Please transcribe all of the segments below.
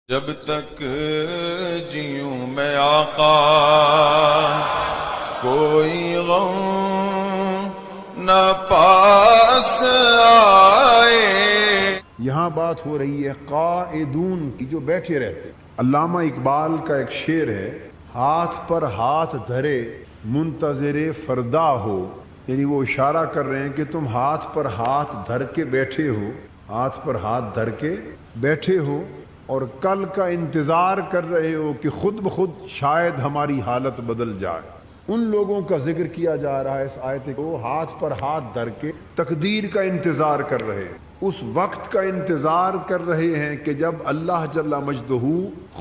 جب تک جیوں میں آقا کوئی غم نہ پاس آئے۔ یہاں بات ہو رہی ہے قائدون کی، جو بیٹھے رہتے۔ علامہ اقبال کا ایک شعر ہے، ہاتھ پر ہاتھ دھرے منتظر فردا ہو، یعنی وہ اشارہ کر رہے ہیں کہ تم ہاتھ پر ہاتھ دھر کے بیٹھے ہو، ہاتھ پر ہاتھ دھر کے بیٹھے ہو اور کل کا انتظار کر رہے ہو کہ خود بخود شاید ہماری حالت بدل جائے۔ ان لوگوں کا ذکر کیا جا رہا ہے اس آیت کو، ہاتھ پر ہاتھ دھر کے تقدیر کا انتظار کر رہے ہیں، اس وقت کا انتظار کر رہے ہیں کہ جب اللہ جل مجدہ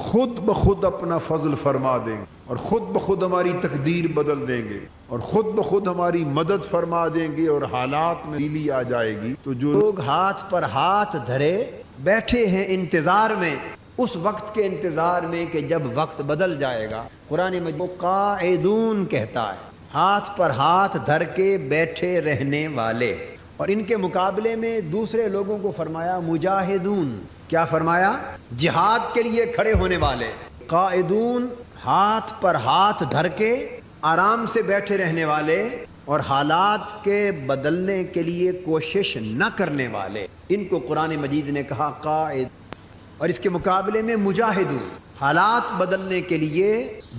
خود بخود اپنا فضل فرما دیں گے اور خود بخود ہماری تقدیر بدل دیں گے اور خود بخود ہماری مدد فرما دیں گے اور حالات میں تبدیلی آ جائے گی۔ تو جو لوگ ہاتھ پر ہاتھ دھرے بیٹھے ہیں انتظار میں، اس وقت کے انتظار میں کہ جب وقت بدل جائے گا، قرآن مجید قائدون کہتا ہے، ہاتھ پر ہاتھ دھر کے بیٹھے رہنے والے، اور ان کے مقابلے میں دوسرے لوگوں کو فرمایا مجاہدون۔ کیا فرمایا؟ جہاد کے لیے کھڑے ہونے والے۔ قائدون ہاتھ پر ہاتھ دھر کے آرام سے بیٹھے رہنے والے اور حالات کے بدلنے کے لیے کوشش نہ کرنے والے، ان کو قرآن مجید نے کہا قائد۔ اور اس کے مقابلے میں مجاہدون، حالات بدلنے کے لیے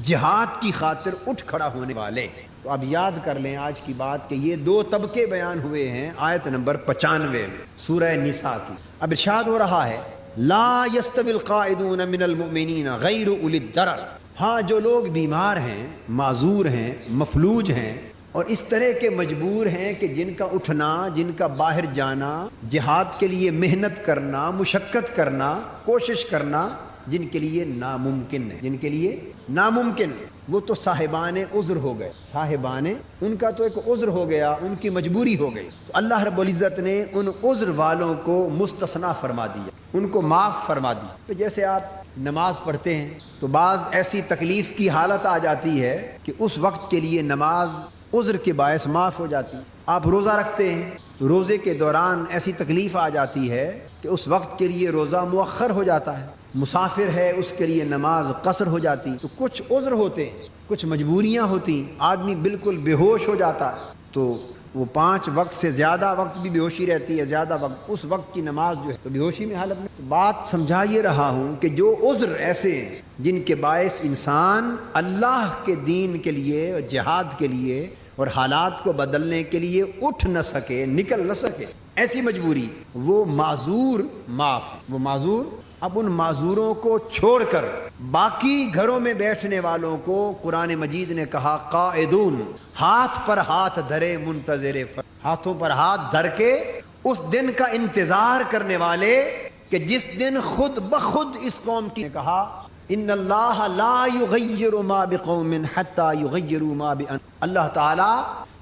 جہاد کی خاطر اٹھ کھڑا ہونے والے۔ تو اب یاد کر لیں آج کی بات کہ یہ دو طبقے بیان ہوئے ہیں آیت نمبر 95 میں سورہ نساء کی۔ اب ارشاد ہو رہا ہے لا یستوی القائدون من المؤمنین غیر اولی الضرر۔ ہاں، جو لوگ بیمار ہیں، معذور ہیں، مفلوج ہیں اور اس طرح کے مجبور ہیں کہ جن کا اٹھنا، جن کا باہر جانا، جہاد کے لیے محنت کرنا، مشقت کرنا، کوشش کرنا جن کے لیے ناممکن ہے، جن کے لیے ناممکن ہے، وہ تو صاحبان عذر ہو گئے۔ صاحبان، ان کا تو ایک عذر ہو گیا، ان کی مجبوری ہو گئی، تو اللہ رب العزت نے ان عذر والوں کو مستثنیٰ فرما دیا، ان کو معاف فرما دی۔ تو جیسے آپ نماز پڑھتے ہیں تو بعض ایسی تکلیف کی حالت آ جاتی ہے کہ اس وقت کے لیے نماز عذر کے باعث معاف ہو جاتی ہے۔ آپ روزہ رکھتے ہیں تو روزے کے دوران ایسی تکلیف آ جاتی ہے کہ اس وقت کے لیے روزہ مؤخر ہو جاتا ہے۔ مسافر ہے، اس کے لیے نماز قصر ہو جاتی۔ تو کچھ عذر ہوتے ہیں، کچھ مجبوریاں ہوتی، آدمی بالکل بے ہوش ہو جاتا ہے تو وہ 5 وقت سے زیادہ وقت بھی بے ہوشی رہتی ہے، زیادہ وقت اس وقت کی نماز جو ہے تو بے ہوشی میں حالت میں۔ تو بات سمجھا یہ رہا ہوں کہ جو عذر ایسے ہیں جن کے باعث انسان اللہ کے دین کے لیے اور جہاد کے لیے اور حالات کو بدلنے کے لیے اٹھ نہ سکے، نکل نہ سکے، ایسی مجبوری، وہ معذور معاف ہے، وہ معذور۔ اب ان معذوروں کو چھوڑ کر باقی گھروں میں بیٹھنے والوں کو قرآن مجید نے کہا قائدون، ہاتھ پر ہاتھ دھرے منتظر، ہاتھوں پر ہاتھ دھر کے اس دن کا انتظار کرنے والے کہ جس دن خود بخود اس قوم کی نے کہا ان اللہ لا یغیر ما بقوم حتی یغیروا ما بانفسہم۔ اللہ تعالیٰ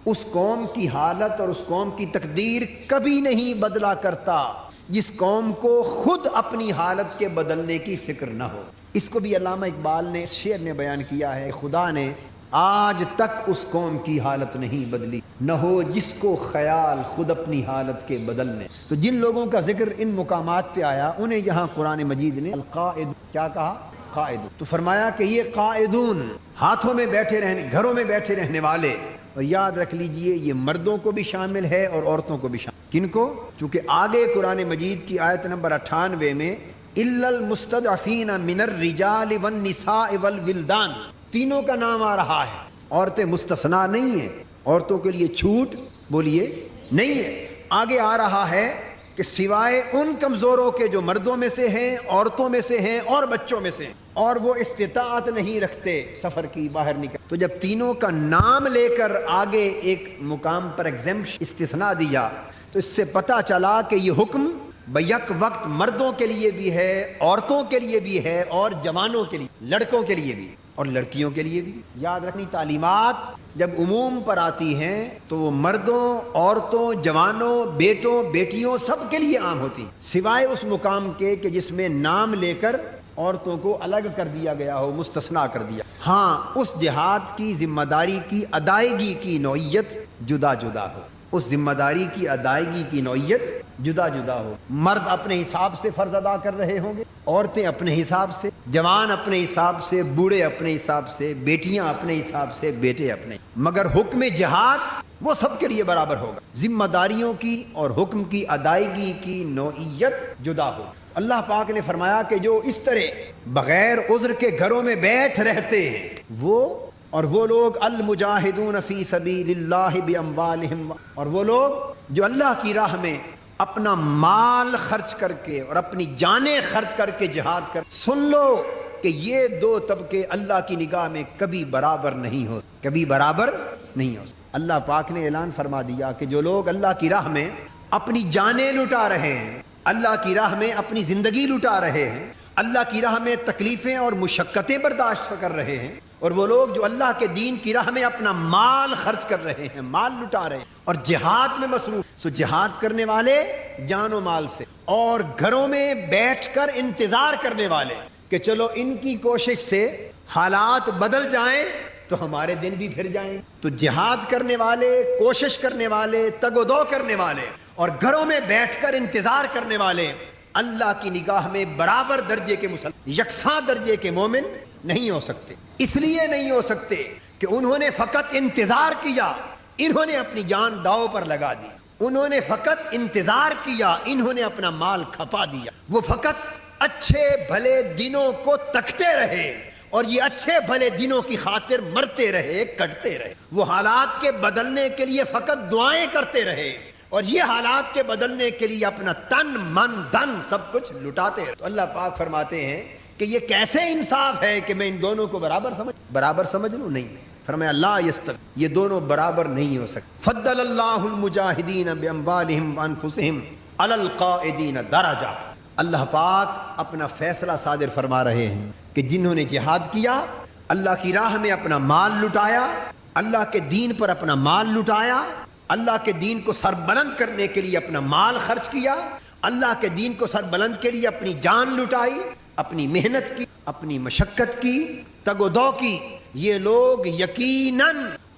اس قوم کی حالت اور اس قوم کی تقدیر کبھی نہیں بدلا کرتا جس قوم کو خود اپنی حالت کے بدلنے کی فکر نہ ہو۔ اس کو بھی علامہ اقبال نے اس شعر میں بیان کیا ہے، خدا نے آج تک اس قوم کی حالت نہیں بدلی، نہ ہو جس کو خیال خود اپنی حالت کے بدلنے۔ تو جن لوگوں کا ذکر ان مقامات پہ آیا انہیں یہاں قرآن مجید نے القائد کیا کہا؟ قائد۔ تو فرمایا کہ یہ قائدون، ہاتھوں میں بیٹھے رہنے، گھروں میں بیٹھے رہنے والے، اور یاد رکھ لیجئے یہ مردوں کو بھی شامل ہے اور عورتوں کو بھی شامل۔ کن کو؟ چونکہ آگے قرآن مجید کی آیت نمبر 98 میں الا المستضعفین من الرجال والنساء والولدان، تینوں کا نام آ رہا ہے، عورتیں مستثنا نہیں ہیں، عورتوں کے لیے چھوٹ بولیے نہیں ہے۔ آگے آ رہا ہے کہ سوائے ان کمزوروں کے جو مردوں میں سے ہیں، عورتوں میں سے ہیں اور بچوں میں سے ہیں، اور وہ استطاعت نہیں رکھتے سفر کی، باہر نکل۔ تو جب تینوں کا نام لے کر آگے ایک مقام پر ایگزمپشن، استثناء دیا، تو اس سے پتہ چلا کہ یہ حکم بیک وقت مردوں کے لیے بھی ہے، عورتوں کے لیے بھی ہے اور جوانوں کے لیے، لڑکوں کے لیے بھی اور لڑکیوں کے لیے بھی۔ یاد رکھنی، تعلیمات جب عموم پر آتی ہیں تو وہ مردوں، عورتوں، جوانوں، بیٹوں، بیٹیوں سب کے لیے عام ہوتی، سوائے اس مقام کے کہ جس میں نام لے کر عورتوں کو الگ کر دیا گیا ہو، مستثنا کر دیا۔ ہاں، اس جہاد کی ذمہ داری کی ادائیگی کی نوعیت جدا جدا ہو، اس ذمہ داری کی ادائیگی کی نوعیت جدا جدا ہو. مرد اپنے حساب سے فرض ادا کر رہے ہوں گے، عورتیں اپنے حساب سے، جوان اپنے حساب سے، بوڑھے اپنے حساب سے، بیٹیاں اپنے حساب سے، بیٹے اپنے، مگر حکم جہاد وہ سب کے لیے برابر ہوگا. ذمہ داریوں کی اور حکم کی ادائیگی کی نوعیت جدا ہو. اللہ پاک نے فرمایا کہ جو اس طرح بغیر عذر کے گھروں میں بیٹھ رہتے ہیں وہ لوگ المجاہدون فی سبیل اللہ باموالہم، اور وہ لوگ جو اللہ کی راہ میں اپنا مال خرچ کر کے اور اپنی جانیں خرچ کر کے جہاد کر. سن لو کہ یہ دو طبقے اللہ کی نگاہ میں کبھی برابر نہیں ہو سکتے. اللہ پاک نے اعلان فرما دیا کہ جو لوگ اللہ کی راہ میں اپنی جانیں لٹا رہے ہیں، اللہ کی راہ میں اپنی زندگی لٹا رہے ہیں، اللہ کی راہ میں تکلیفیں اور مشقتیں برداشت کر رہے ہیں، اور وہ لوگ جو اللہ کے دین کی راہ میں اپنا مال خرچ کر رہے ہیں، مال لٹا رہے ہیں اور جہاد میں مصروف. سو جہاد کرنے والے جان و مال سے، اور گھروں میں بیٹھ کر انتظار کرنے والے کہ چلو ان کی کوشش سے حالات بدل جائیں تو ہمارے دن بھی پھر جائیں. تو جہاد کرنے والے، کوشش کرنے والے، تگ و دو کرنے والے اور گھروں میں بیٹھ کر انتظار کرنے والے اللہ کی نگاہ میں برابر درجے کے مسلمان، یکساں درجے کے مومن نہیں ہو سکتے. اس لیے نہیں ہو سکتے کہ انہوں نے فقط انتظار کیا، انہوں نے اپنی جان داؤ پر لگا دی. انہوں نے فقط انتظار کیا، انہوں نے اپنا مال کھپا دیا. وہ فقط اچھے بھلے دنوں کو تکتے رہے اور یہ اچھے بھلے دنوں کی خاطر مرتے رہے، کٹتے رہے. وہ حالات کے بدلنے کے لیے فقط دعائیں کرتے رہے اور یہ حالات کے بدلنے کے لیے اپنا تن من دھن سب کچھ لٹاتے رہے. تو اللہ پاک فرماتے ہیں کہ یہ کیسے انصاف ہے کہ میں ان دونوں کو برابر سمجھ لوں؟ نہیں. فرمایا لا یستوی، یہ دونوں برابر نہیں ہو سکتے. فضل اللہ المجاہدین باموالہم وانفسہم علی القاعدین درجہ. اللہ پاک اپنا فیصلہ صادر فرما رہے ہیں کہ جنہوں نے جہاد کیا، اللہ کی راہ میں اپنا مال لٹایا، اللہ کے دین پر اپنا مال لٹایا، اللہ کے دین کو سر بلند کرنے کے لیے اپنا مال خرچ کیا، اللہ کے دین کو سر بلند کے لیے اپنی جان لٹائی، اپنی محنت کی، اپنی مشقت کی، تگ و دو کی، یہ لوگ یقیناً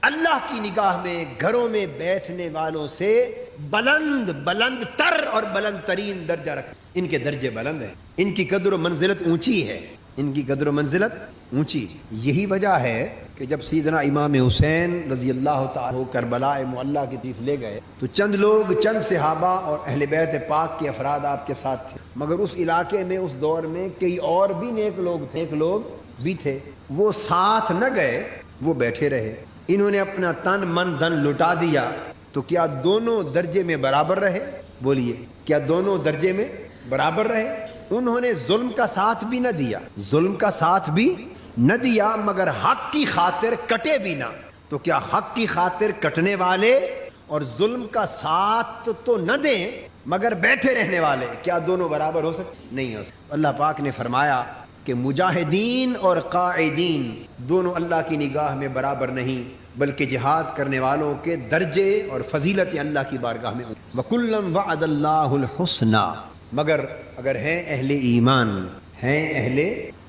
اللہ کی نگاہ میں گھروں میں بیٹھنے والوں سے بلند تر اور بلند ترین درجہ رکھ. ان کے درجے بلند ہیں، ان کی قدر و منزلت اونچی ہے، ان کی قدر و منزلت اونچی. یہی وجہ ہے کہ جب سیدنا امام حسین رضی اللہ تعالیٰ کربلا معلیٰ کی طرف لے گئے تو چند صحابہ اور اہل بیت پاک کے افراد آپ کے ساتھ تھے، مگر اس علاقے میں اس دور میں کئی اور بھی نیک لوگ بھی تھے. وہ ساتھ نہ گئے، وہ بیٹھے رہے. انہوں نے اپنا تن من دھن لٹا دیا تو کیا دونوں درجے میں برابر رہے؟ بولیے، کیا دونوں درجے میں برابر رہے؟ انہوں نے ظلم کا ساتھ بھی نہ دیا مگر حق کی خاطر کٹے بھی نہ. تو کیا حق کی خاطر کٹنے والے اور ظلم کا ساتھ تو نہ دیں مگر بیٹھے رہنے والے، کیا دونوں برابر ہو سکتے؟ نہیں ہو سکتے. اللہ پاک نے فرمایا کہ مجاہدین اور قائدین دونوں اللہ کی نگاہ میں برابر نہیں، بلکہ جہاد کرنے والوں کے درجے اور فضیلتیں اللہ کی بارگاہ میں. وَكُلًّا وَعَدَ اللَّهُ الْحُسْنَى، مگر اگر ہیں اہل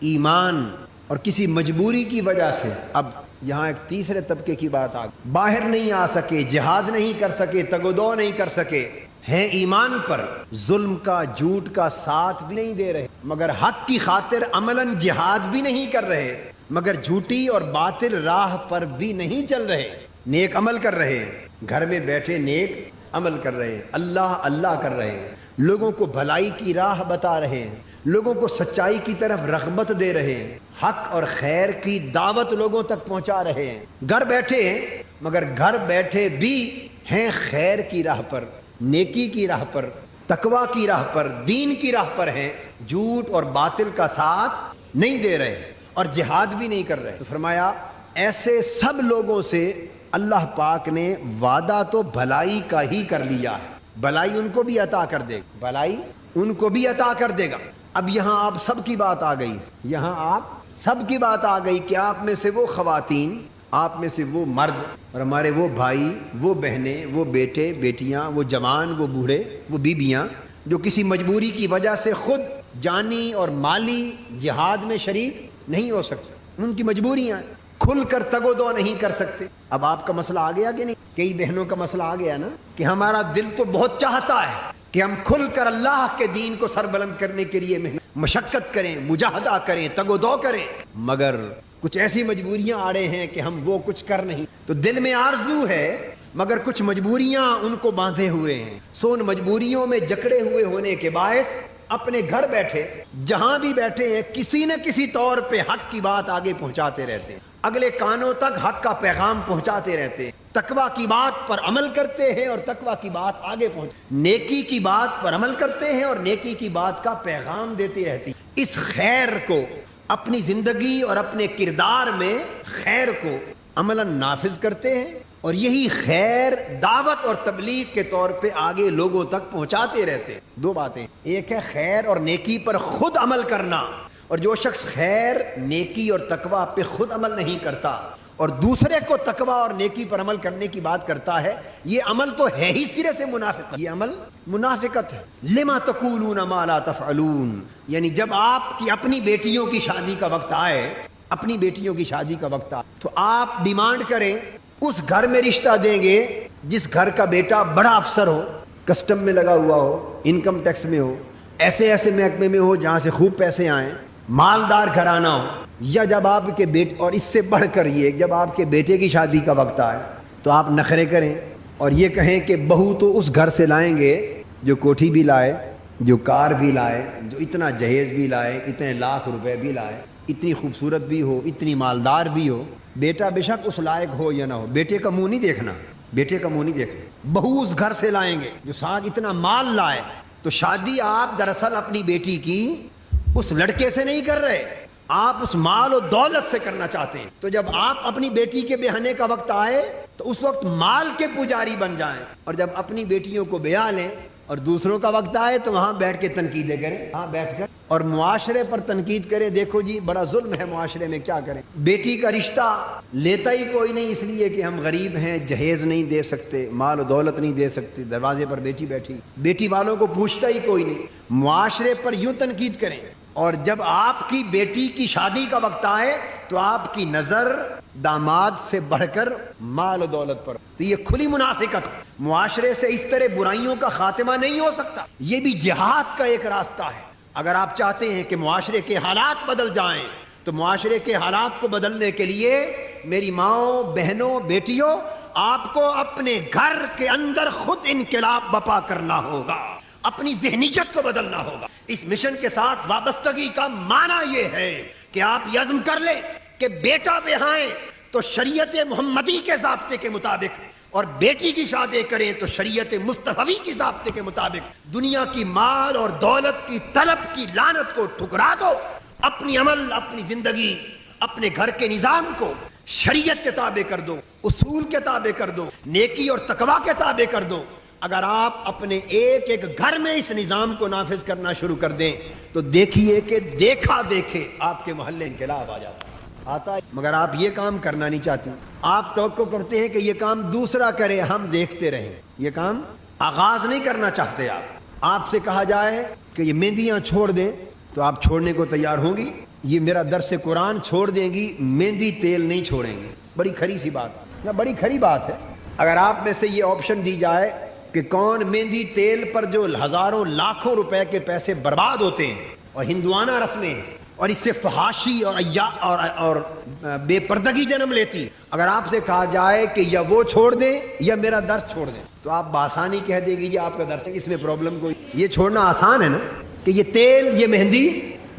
ایمان اور کسی مجبوری کی وجہ سے، اب یہاں ایک تیسرے طبقے کی بات آ گئی، باہر نہیں آ سکے، جہاد نہیں کر سکے، تگ و دو نہیں کر سکے، ہیں ایمان پر، ظلم کا جھوٹ کا ساتھ بھی نہیں دے رہے، مگر حق کی خاطر عملاً جہاد بھی نہیں کر رہے، مگر جھوٹی اور باطل راہ پر بھی نہیں چل رہے، نیک عمل کر رہے ہیں، گھر میں بیٹھے نیک عمل کر رہے ہیں، اللہ کر رہے ہیں، لوگوں کو بھلائی کی راہ بتا رہے ہیں، لوگوں کو سچائی کی طرف رغبت دے رہے ہیں، حق اور خیر کی دعوت لوگوں تک پہنچا رہے ہیں. گھر بیٹھے ہیں مگر گھر بیٹھے بھی ہیں خیر کی راہ پر، نیکی کی راہ پر، تقوی کی راہ پر، دین کی راہ پر ہیں، جھوٹ اور باطل کا ساتھ نہیں دے رہے اور جہاد بھی نہیں کر رہے. تو فرمایا ایسے سب لوگوں سے اللہ پاک نے وعدہ تو بھلائی کا ہی کر لیا ہے، بھلائی ان کو بھی عطا کر دے گا. اب یہاں آپ سب کی بات آ گئی، کہ آپ میں سے وہ خواتین، آپ میں سے وہ مرد اور ہمارے وہ بھائی، وہ بہنیں، وہ بیٹے بیٹیاں، وہ جوان، وہ بوڑھے، وہ بیویاں جو کسی مجبوری کی وجہ سے خود جانی اور مالی جہاد میں شریک نہیں ہو سکتے، ان کی مجبوریاں کھل کر تگ و دو نہیں کر سکتے. اب آپ کا مسئلہ آ گیا کہ نہیں، کئی بہنوں کا مسئلہ آ گیا نا کہ ہمارا دل تو بہت چاہتا ہے کہ ہم کھل کر اللہ کے دین کو سر بلند کرنے کے لیے مشقت کریں، مجاہدہ کریں، تگ و دو کریں، مگر کچھ ایسی مجبوریاں آ رہے ہیں کہ ہم وہ کچھ کر نہیں. تو دل میں آرزو ہے مگر کچھ مجبوریاں ان کو باندھے ہوئے ہیں. سو ان مجبوریوں میں جکڑے ہوئے ہونے کے باعث اپنے گھر بیٹھے جہاں بھی بیٹھے ہیں کسی نہ کسی طور پہ حق کی بات آگے پہنچاتے رہتے ہیں، اگلے کانوں تک حق کا پیغام پہنچاتے رہتے ہیں، تقویٰ کی بات پر عمل کرتے ہیں اور تقویٰ کی بات آگے نیکی کی بات پر عمل کرتے ہیں اور نیکی کی بات کا پیغام دیتے رہتے ہیں. اس خیر کو اپنی زندگی اور اپنے کردار میں خیر کو عملاً نافذ کرتے ہیں اور یہی خیر دعوت اور تبلیغ کے طور پہ آگے لوگوں تک پہنچاتے رہتے ہیں. دو باتیں، ایک ہے خیر اور نیکی پر خود عمل کرنا، اور جو شخص خیر، نیکی اور تقویٰ پہ خود عمل نہیں کرتا اور دوسرے کو تقویٰ اور نیکی پر عمل کرنے کی بات کرتا ہے، یہ عمل تو ہے ہی سرے سے منافقت. یہ عمل منافقت ہے. لما تقولون ما لا تفعلون، یعنی جب آپ کی اپنی بیٹیوں کی شادی کا وقت آئے، اپنی بیٹیوں کی شادی کا وقت آئے تو آپ ڈیمانڈ کریں اس گھر میں رشتہ دیں گے جس گھر کا بیٹا بڑا افسر ہو، کسٹم میں لگا ہوا ہو، انکم ٹیکس میں ہو، ایسے ایسے محکمے میں ہو جہاں سے خوب پیسے آئیں، مالدار گھرانہ ہو. یا جب آپ کے بیٹے، اور اس سے بڑھ کر یہ جب آپ کے بیٹے کی شادی کا وقت آئے تو آپ نخرے کریں اور یہ کہیں کہ بہو تو اس گھر سے لائیں گے جو کوٹھی بھی لائے، جو کار بھی لائے، جو اتنا جہیز بھی لائے، اتنے لاکھ روپے بھی لائے، اتنی خوبصورت بھی ہو، اتنی مالدار بھی ہو. بیٹا بے شک اس لائق ہو یا نہ ہو، بیٹے کا منہ نہیں دیکھنا، بیٹے کا منہ نہیں دیکھنا. بہو اس گھر سے لائیں گے جو ساتھ اتنا مال لائے. تو شادی آپ دراصل اپنی بیٹی کی اس لڑکے سے نہیں کر رہے، آپ اس مال و دولت سے کرنا چاہتے ہیں. تو جب آپ اپنی بیٹی کے بیاہنے کا وقت آئے تو اس وقت مال کے پجاری بن جائیں، اور جب اپنی بیٹیوں کو بیاہ لیں اور دوسروں کا وقت آئے تو وہاں بیٹھ کے تنقیدیں کریں، ہاں بیٹھ کر، اور معاشرے پر تنقید کریں. دیکھو جی بڑا ظلم ہے معاشرے میں، کیا کریں. بیٹی کا رشتہ لیتا ہی کوئی نہیں اس لیے کہ ہم غریب ہیں، جہیز نہیں دے سکتے، مال و دولت نہیں دے سکتے، دروازے پر بیٹی بیٹھی، بیٹی والوں کو پوچھتا ہی کوئی نہیں. معاشرے پر یوں تنقید کریں، اور جب آپ کی بیٹی کی شادی کا وقت آئے تو آپ کی نظر داماد سے بڑھ کر مال و دولت پر. تو یہ کھلی منافقت ہے. معاشرے سے اس طرح برائیوں کا خاتمہ نہیں ہو سکتا. یہ بھی جہاد کا ایک راستہ ہے. اگر آپ چاہتے ہیں کہ معاشرے کے حالات بدل جائیں تو معاشرے کے حالات کو بدلنے کے لیے میری ماؤں، بہنوں، بیٹیوں، آپ کو اپنے گھر کے اندر خود انقلاب برپا کرنا ہوگا، اپنی ذہنیت کو بدلنا ہوگا. اس مشن کے ساتھ وابستگی کا معنی یہ ہے کہ آپ یہ عزم کر لیں کہ بیٹا بیاہیں تو شریعت محمدی کے ضابطے کے مطابق، اور بیٹی کی شادی کریں تو شریعت مصطفی کی ضابطے کے مطابق. دنیا کی مال اور دولت کی طلب کی لعنت کو ٹھکرا دو، اپنی عمل، اپنی زندگی، اپنے گھر کے نظام کو شریعت کے تابع کر دو، اصول کے تابع کر دو، نیکی اور تقویٰ کے تابع کر دو. اگر آپ اپنے ایک ایک گھر میں اس نظام کو نافذ کرنا شروع کر دیں تو دیکھیے کہ دیکھا دیکھے آپ کے محلے انقلاب آتا ہے. مگر آپ یہ کام کرنا نہیں چاہتے. آپ توقع کرتے ہیں کہ یہ کام دوسرا کرے، ہم دیکھتے رہیں. یہ کام آغاز نہیں کرنا چاہتے. آپ سے کہا جائے کہ یہ مہندیاں چھوڑ دیں تو آپ چھوڑنے کو تیار ہوں گی. یہ میرا درس قرآن چھوڑ دیں گی، مہندی تیل نہیں چھوڑیں گے. بڑی کھری سی بات ہے، بڑی کھری بات ہے. اگر آپ میں سے یہ آپشن دی جائے کہ کون مہندی تیل پر جو ہزاروں لاکھوں روپے کے پیسے برباد ہوتے ہیں اور ہندوانہ رسمیں اور اس سے فحاشی اور بے پردگی جنم لیتی، اگر آپ سے کہا جائے کہ یا وہ چھوڑ دیں یا میرا درس چھوڑ دیں تو آپ بآسانی کہہ دیں گے یہ آپ کا درس ہے، اس میں پرابلم کوئی. یہ چھوڑنا آسان ہے نا، کہ یہ تیل، یہ مہندی،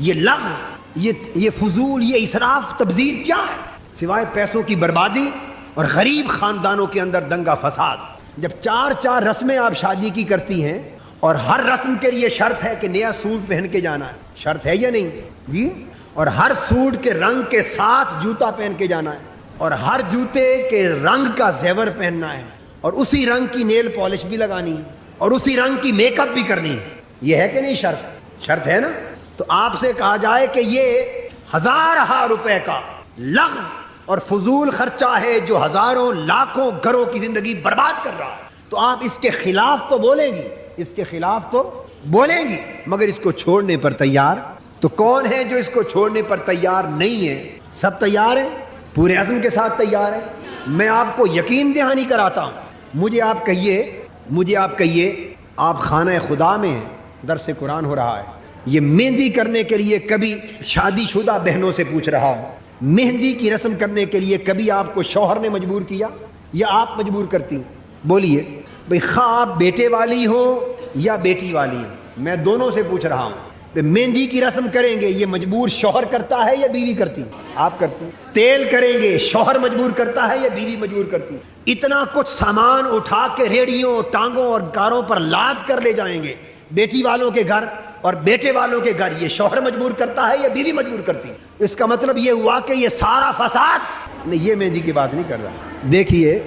یہ لغو، یہ فضول، یہ اسراف تبذیر کیا ہے سوائے پیسوں کی بربادی اور غریب خاندانوں کے اندر دنگا فساد. جب چار رسمیں آپ شادی کی کرتی ہیں اور ہر رسم کے لیے شرط ہے کہ نیا سوٹ پہن کے جانا ہے، شرط ہے یا نہیں جی؟ اور ہر سوٹ کے رنگ کے ساتھ جوتا پہن کے جانا ہے، اور ہر جوتے کے رنگ کا زیور پہننا ہے، اور اسی رنگ کی نیل پالش بھی لگانی ہے، اور اسی رنگ کی میک اپ بھی کرنی ہے. یہ ہے کہ نہیں شرط ہے نا؟ تو آپ سے کہا جائے کہ یہ ہزارہ روپے کا لغو اور فضول خرچہ ہے جو ہزاروں لاکھوں گھروں کی زندگی برباد کر رہا ہے، تو آپ اس کے خلاف تو بولیں گی، اس کے خلاف تو بولیں گی، مگر اس کو چھوڑنے پر تیار تو کون ہے جو اس کو چھوڑنے پر تیار نہیں ہے؟ سب تیار ہیں، پورے عزم کے ساتھ تیار ہیں. میں آپ کو یقین دہانی کراتا ہوں مجھے آپ کہیے آپ خانہ خدا میں ہیں، درس قرآن ہو رہا ہے، یہ مہندی کرنے کے لیے کبھی شادی شدہ بہنوں سے پوچھ رہا ہوں، مہندی کی رسم کرنے کے لیے کبھی آپ کو شوہر نے مجبور کیا یا آپ مجبور کرتی ہوں؟ بولیے بھئی، خواہ آپ بیٹے والی ہو یا بیٹی والی ہو، میں دونوں سے پوچھ رہا ہوں، مہندی کی رسم کریں گے یہ مجبور شوہر کرتا ہے یا بیوی کرتی؟ آپ کرتی۔ تیل کریں گے شوہر مجبور کرتا ہے یا بیوی مجبور کرتی؟ اتنا کچھ سامان اٹھا کے ریڑھیوں، ٹانگوں اور کاروں پر لاد کر لے جائیں گے بیٹی والوں کے گھر اور بیٹے والوں کے گھر، یہ شوہر مجبور کرتا ہے یا بیوی مجبور کرتی؟ اس کا مطلب یہ ہوا کہ یہ سارا فساد نہیں، یہ مہندی کی بات نہیں کر رہا۔ دیکھیے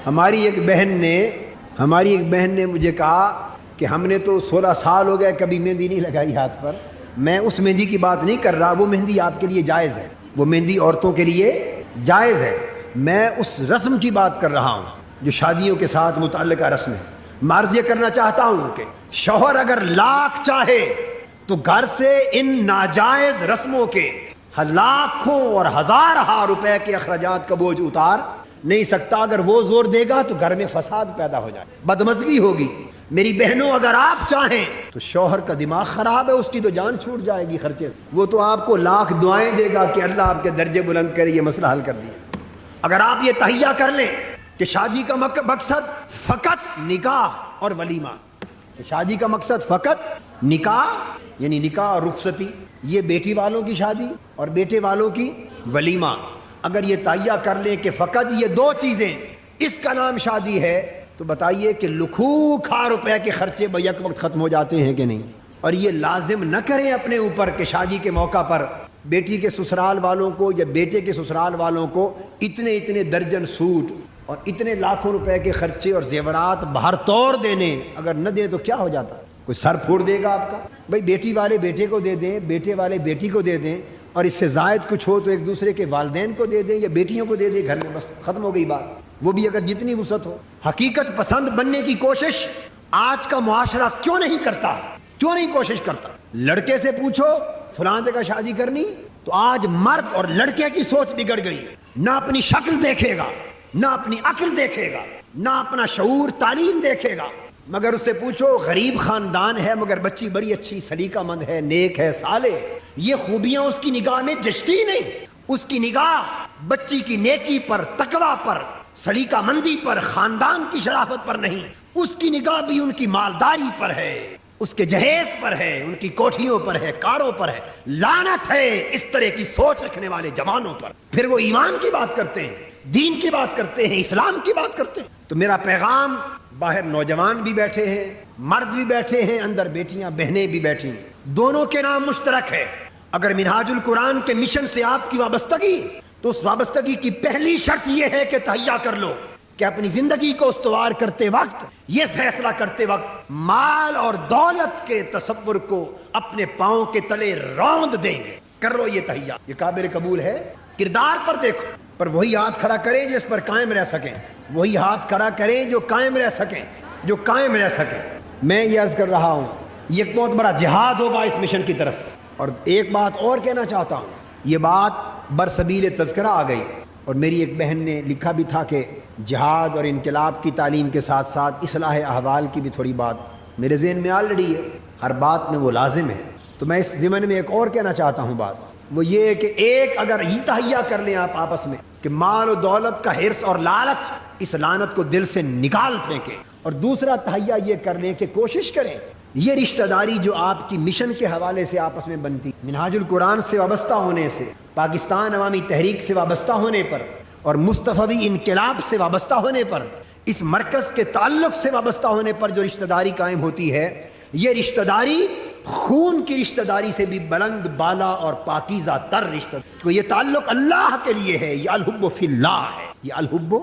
ہماری ایک بہن نے مجھے کہا کہ ہم نے تو 16 سال ہو گئے کبھی مہندی نہیں لگائی ہاتھ پر۔ میں اس مہندی کی بات نہیں کر رہا، وہ مہندی آپ کے لیے جائز ہے، وہ مہندی عورتوں کے لیے جائز ہے، میں اس رسم کی بات کر رہا ہوں جو شادیوں کے ساتھ متعلقہ رسم ہے۔ میں عرض یہ کرنا چاہتا ہوں کہ شوہر اگر لاکھ چاہے تو گھر سے ان ناجائز رسموں کے لاکھوں اور ہزارہ روپے کے اخراجات کا بوجھ اتار نہیں سکتا۔ اگر وہ زور دے گا تو گھر میں فساد پیدا ہو جائے، بدمزگی ہوگی۔ میری بہنوں اگر آپ چاہیں تو شوہر کا دماغ خراب ہے، اس کی تو جان چھوٹ جائے گی خرچے سے، وہ تو آپ کو لاکھ دعائیں دے گا کہ اللہ آپ کے درجے بلند کرے، یہ مسئلہ حل کر دیا۔ اگر آپ یہ تہیہ کر لیں کہ شادی کا مقصد فقط نکاح اور ولیمہ، شادی کا مقصد فقط نکاح یعنی نکاح اور رخصتی، یہ بیٹی والوں کی شادی اور بیٹے والوں کی ولیمہ، اگر یہ تہیہ کر لیں کہ فقط یہ دو چیزیں اس کا نام شادی ہے، تو بتائیے کہ لکھوں روپے کے خرچے بیک وقت ختم ہو جاتے ہیں کہ نہیں؟ اور یہ لازم نہ کریں اپنے اوپر کہ شادی کے موقع پر بیٹی کے سسرال والوں کو یا بیٹے کے سسرال والوں کو اتنے درجن سوٹ اور اتنے لاکھوں روپے کے خرچے اور زیورات باہر توڑ دینے، اگر نہ دیں تو کیا ہو جاتا؟ کوئی سر پھوڑ دے گا آپ کا؟ بھائی بیٹی والے بیٹے کو دے دیں، بیٹے والے بیٹی کو دے دیں، اور اس سے زائد کچھ ہو تو ایک دوسرے کے والدین کو دے دیں یا بیٹیوں کو دے دیں، گھر میں بس ختم ہو گئی بات، وہ بھی اگر جتنی وسعت ہو۔ حقیقت پسند بننے کی کوشش آج کا معاشرہ کیوں نہیں کرتا؟ کیوں نہیں کوشش کرتا؟ لڑکے سے پوچھو فلاں جگہ شادی کرنی، تو آج مرد اور لڑکے کی سوچ بگڑ گئی، نہ اپنی شکل دیکھے گا، نہ اپنی عقل دیکھے گا، نہ اپنا شعور تعلیم دیکھے گا، مگر اس سے پوچھو غریب خاندان ہے مگر بچی بڑی اچھی سلیقہ مند ہے، نیک ہے، صالح، یہ خوبیاں اس کی نگاہ میں جچتی نہیں، اس کی نگاہ بچی کی نیکی پر، تقوی پر، سلیقہ مندی پر، خاندان کی شرافت پر نہیں، اس کی نگاہ بھی ان کی مالداری پر ہے، اس کے جہیز پر ہے، ان کی کوٹھیوں پر ہے، کاروں پر ہے۔ لعنت ہے اس طرح کی سوچ رکھنے والے جوانوں پر۔ پھر وہ ایمان کی بات کرتے ہیں، دین کی بات کرتے ہیں، اسلام کی بات کرتے ہیں۔ تو میرا پیغام، باہر نوجوان بھی بیٹھے ہیں، مرد بھی بیٹھے ہیں، اندر بیٹیاں بہنیں بھی بیٹھی ہیں، دونوں کے نام مشترک ہے۔ اگر منہاج القرآن کے مشن سے آپ کی وابستگی، تو اس وابستگی کی پہلی شرط یہ ہے کہ تہیہ کر لو کہ اپنی زندگی کو استوار کرتے وقت، یہ فیصلہ کرتے وقت، مال اور دولت کے تصور کو اپنے پاؤں کے تلے روند دیں گے۔ کر لو یہ تہیہ، یہ قابل قبول ہے۔ کردار پر دیکھو، پر وہی ہاتھ کھڑا کریں جو اس پر قائم رہ سکیں، وہی ہاتھ کھڑا کریں جو قائم رہ سکیں، جو قائم رہ سکیں۔ میں یہ عرض کر رہا ہوں، یہ ایک بہت بڑا جہاد ہوگا اس مشن کی طرف۔ اور ایک بات اور کہنا چاہتا ہوں، یہ بات برسبیل تذکرہ آ گئی، اور میری ایک بہن نے لکھا بھی تھا کہ جہاد اور انقلاب کی تعلیم کے ساتھ ساتھ اصلاح احوال کی بھی تھوڑی بات میرے ذہن میں آلریڈی ہے، ہر بات میں وہ لازم ہے۔ تو میں اس ضمن میں ایک اور کہنا چاہتا ہوں بات، وہ یہ ہے کہ ایک اگر یہ تہیہ کر لیں آپ آپس میں کہ مال و دولت کا حرص اور لالچ، اس لعنت کو دل سے نکال پھینکیں، اور دوسرا تہیہ یہ کر لیں کہ کوشش کریں یہ رشتہ داری جو آپ کی مشن کے حوالے سے آپس میں بنتی، منہاج القرآن سے وابستہ ہونے سے، پاکستان عوامی تحریک سے وابستہ ہونے پر، اور مصطفی انقلاب سے وابستہ ہونے پر، اس مرکز کے تعلق سے وابستہ ہونے پر جو رشتہ داری قائم ہوتی ہے، یہ رشتہ داری خون کی رشتہ داری سے بھی بلند بالا اور پاکیزہ تر رشتہ، تو یہ تعلق اللہ کے لیے ہے، یہ الحب فی اللہ ہے، یہ الحب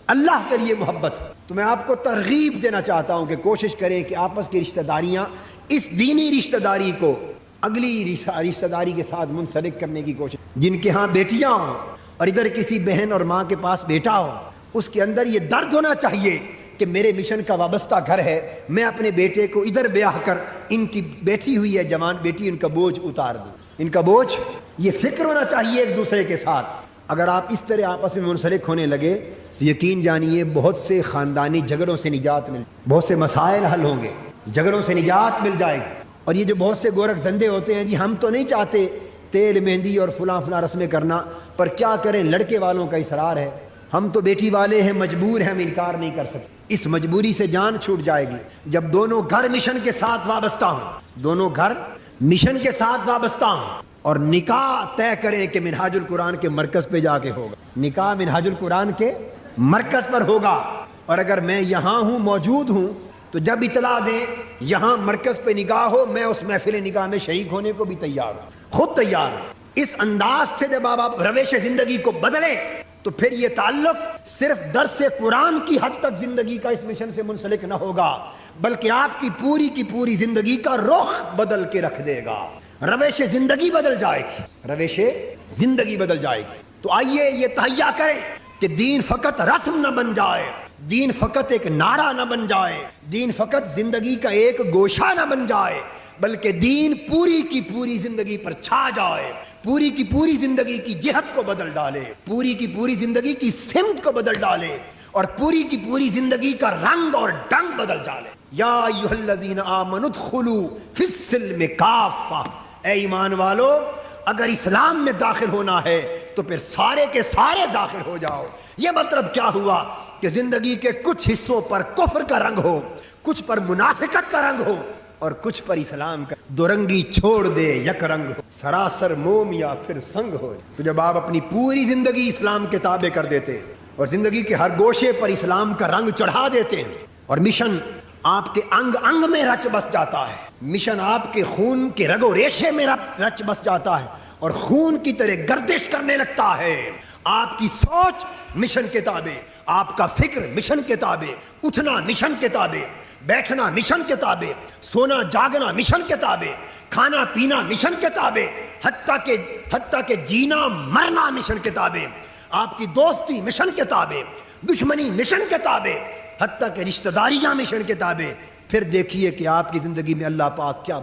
اللہ کے لیے محبت ہے۔ تو میں آپ کو ترغیب دینا چاہتا ہوں کہ کوشش کریں کہ آپس کی رشتہ داریاں، اس دینی رشتہ داری کو اگلی رشتہ داری کے ساتھ منسلک کرنے کی کوشش، جن کے ہاں بیٹیاں ہوں اور ادھر کسی بہن اور ماں کے پاس بیٹا ہو، اس کے اندر یہ درد ہونا چاہیے کہ میرے مشن کا وابستہ گھر ہے، میں اپنے بیٹے کو ادھر بیاہ کر ان کی بیٹھی ہوئی ہے جوان بیٹی، ان کا بوجھ اتار دوں، ان کا بوجھ، یہ فکر ہونا چاہیے ایک دوسرے کے ساتھ۔ اگر آپ اس طرح آپس میں منسلک ہونے لگے یقین جانیے بہت سے خاندانی جھگڑوں سے نجات مل، بہت سے مسائل حل ہوں گے، جھگڑوں سے نجات مل جائے گی۔ اور یہ جو بہت سے گورکھ دھندے ہوتے ہیں، جی ہم تو نہیں چاہتے تیل مہندی اور فلاں فلاں رسمیں کرنا، پر کیا کریں لڑکے والوں کا اصرار ہے، ہم تو بیٹی والے ہیں، مجبور ہیں، ہم انکار نہیں کر سکتے۔ اس مجبوری سے جان چھوٹ جائے گی جب دونوں گھر مشن کے ساتھ وابستہ ہوں، دونوں گھر مشن کے ساتھ وابستہ ہوں، اور نکاح طے کریں کہ منہاج القرآن کے مرکز پہ جا کے ہوگا، نکاح منہاج القرآن کے مرکز پر ہوگا۔ اور اگر میں یہاں ہوں، موجود ہوں، تو جب اطلاع دیں یہاں مرکز پہ نکاح ہو، میں اس محفل نکاح میں شریک ہونے کو بھی تیار ہوں، خود تیار ہوں۔ اس انداز سے جب آپ روش زندگی کو بدلیں تو پھر یہ تعلق صرف درس قرآن کی حد تک زندگی کا اس مشن سے منسلک نہ ہوگا، بلکہ آپ کی پوری زندگی کا رخ بدل کے رکھ دے گا، روش زندگی بدل جائے گی، روش زندگی بدل جائے گی۔ تو آئیے یہ تہیا کریں کہ دین فقط رسم نہ بن جائے، دین فقط ایک نعرہ نہ بن جائے، دین فقط زندگی کا ایک گوشہ نہ بن جائے، بلکہ دین پوری کی پوری زندگی پر چھا جائے، پوری کی پوری زندگی کی جہت کو بدل ڈالے، پوری کی پوری زندگی کی سمت کو بدل ڈالے، اور پوری کی پوری زندگی کا رنگ اور ڈنگ بدل ڈالے۔ یا ایھا الذین آمنوا ادخلوا فی السلم کافہ، اے ایمان والو اگر اسلام میں داخل ہونا ہے تو پھر سارے کے سارے داخل ہو جاؤ۔ یہ مطلب کیا ہوا کہ زندگی کے کچھ حصوں پر کفر کا رنگ ہو، کچھ پر منافقت کا رنگ ہو، اور کچھ پر اسلام کا، دو رنگی چھوڑ دے یک رنگ ہو، سراسر موم یا پھر سنگ ہو۔ تو جب آپ اپنی پوری زندگی اسلام کے تابع کر دیتے اور زندگی کے ہر گوشے پر اسلام کا رنگ چڑھا دیتے ہیں، اور مشن آپ کے انگ انگ میں رچ بس جاتا ہے، مشن آپ کے خون کے رگ و ریشے میں رچ بس جاتا ہے، اور خون کی طرح گردش کرنے لگتا ہے، آپ کی سوچ مشن کے تابع، آپ کا فکر مشن کے تابع، اٹھنا مشن کے تابع، بیٹھنا مشن کے تابع، سونا جاگنا مشن کے تابع، کھانا پینا مشن کے تابع، حتیٰ کہ جینا مرنا مشن کے تابع، آپ کی دوستی مشن کے تابع، دشمنی مشن کے تابع، حتیٰ کہ رشتہ داریاں مشن کے تابع۔ پھر دیکھیے کہ آپ کی زندگی میں اللہ پاک کیا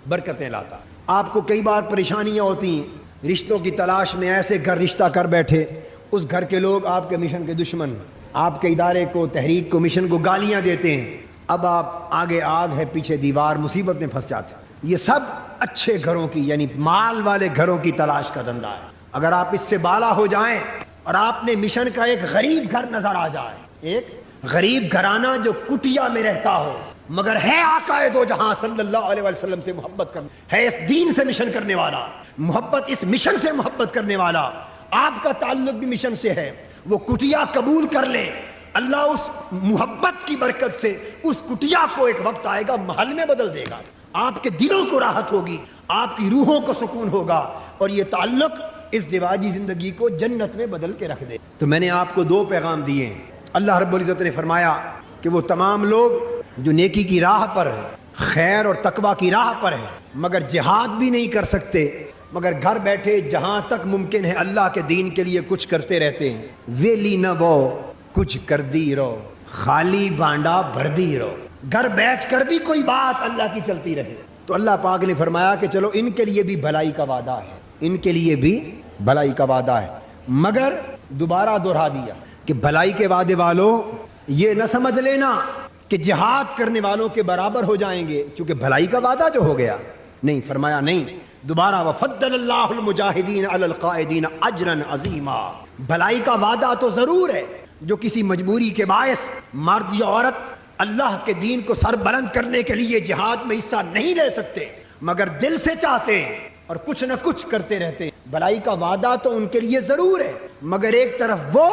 برکتیں لاتا۔ آپ کو کئی بار پریشانیاں ہوتی ہیں، رشتوں کی تلاش میں ایسے گھر رشتہ کر بیٹھے، اس گھر کے لوگ آپ کے مشن کے دشمن، آپ کے ادارے کو، تحریک کو، مشن کو گالیاں دیتے ہیں، اب آپ آگے آگ ہے پیچھے دیوار، مصیبت میں پھنس جاتے ہیں۔ یہ سب اچھے گھروں کی، یعنی مال والے گھروں کی تلاش کا دھندا ہے۔ اگر آپ اس سے بالا ہو جائیں اور آپ نے مشن کا ایک غریب گھر نظر آ جائے، ایک غریب گھرانہ جو کٹیا میں رہتا ہو مگر ہے آقا دو جہاں صلی اللہ علیہ وسلم سے محبت کرنے، ہے اس دین سے مشن کرنے والا، محبت اس مشن سے محبت کرنے والا، آپ کا تعلق بھی مشن سے ہے، وہ کٹیا قبول کر لے، اللہ اس محبت کی برکت سے اس کٹیا کو ایک وقت آئے گا محل میں بدل دے گا، آپ کے دلوں کو راحت ہوگی، آپ کی روحوں کو سکون ہوگا، اور یہ تعلق اس دیواجی زندگی کو جنت میں بدل کے رکھ دے۔ تو میں نے آپ کو دو پیغام دیے ہیں۔ اللہ رب العزت نے فرمایا کہ وہ تمام لوگ جو نیکی کی راہ پر ہیں، خیر اور تقوی کی راہ پر ہیں، مگر جہاد بھی نہیں کر سکتے، مگر گھر بیٹھے جہاں تک ممکن ہے اللہ کے دین کے لیے کچھ کرتے رہتے ہیں، ویلی نہ وہ کچھ کر دی رہو، خالی بانڈا بھر دی رہو، گھر بیٹھ کر بھی کوئی بات اللہ کی چلتی رہے۔ تو اللہ پاک نے فرمایا کہ چلو ان کے لیے بھی بھلائی کا وعدہ ہے، ان کے لیے بھی بھلائی کا وعدہ ہے، مگر دوبارہ دہرا دیا کہ بھلائی کے وعدے والوں یہ نہ سمجھ لینا کہ جہاد کرنے والوں کے برابر ہو جائیں گے چونکہ بھلائی کا وعدہ جو ہو گیا، نہیں، فرمایا نہیں، دوبارہ وفضل اللہ المجاہدین علی القائدین اجرا عظیما، بھلائی کا وعدہ تو ضرور ہے، جو کسی مجبوری کے باعث مرد یا عورت اللہ کے دین کو سر بلند کرنے کے لیے جہاد میں حصہ نہیں لے سکتے مگر دل سے چاہتے ہیں اور کچھ نہ کچھ کرتے رہتے ہیں، بھلائی کا وعدہ تو ان کے لیے ضرور ہے، مگر ایک طرف وہ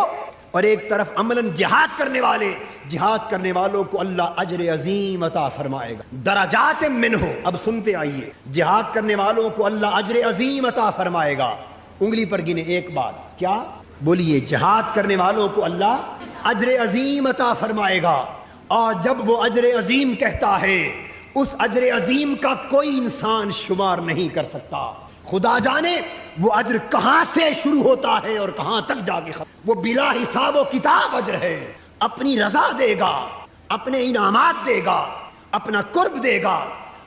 اور ایک طرف عملاً جہاد کرنے والے، جہاد کرنے والوں کو اللہ اجر عظیم عطا فرمائے گا، درجات منہ۔ اب سنتے آئیے، جہاد کرنے والوں کو اللہ اجر عظیم عطا فرمائے گا، انگلی پر گنے ایک بات، کیا بولیے؟ جہاد کرنے والوں کو اللہ اجر عظیم عطا فرمائے گا، اور جب وہ اجر عظیم کہتا ہے اس اجر عظیم کا کوئی انسان شمار نہیں کر سکتا، خدا جانے وہ اجر کہاں سے شروع ہوتا ہے اور کہاں تک جا کے ختم، وہ بلا حساب و کتاب اجر ہے، اپنی رضا دے گا، اپنے انعامات دے گا، اپنا قرب دے گا،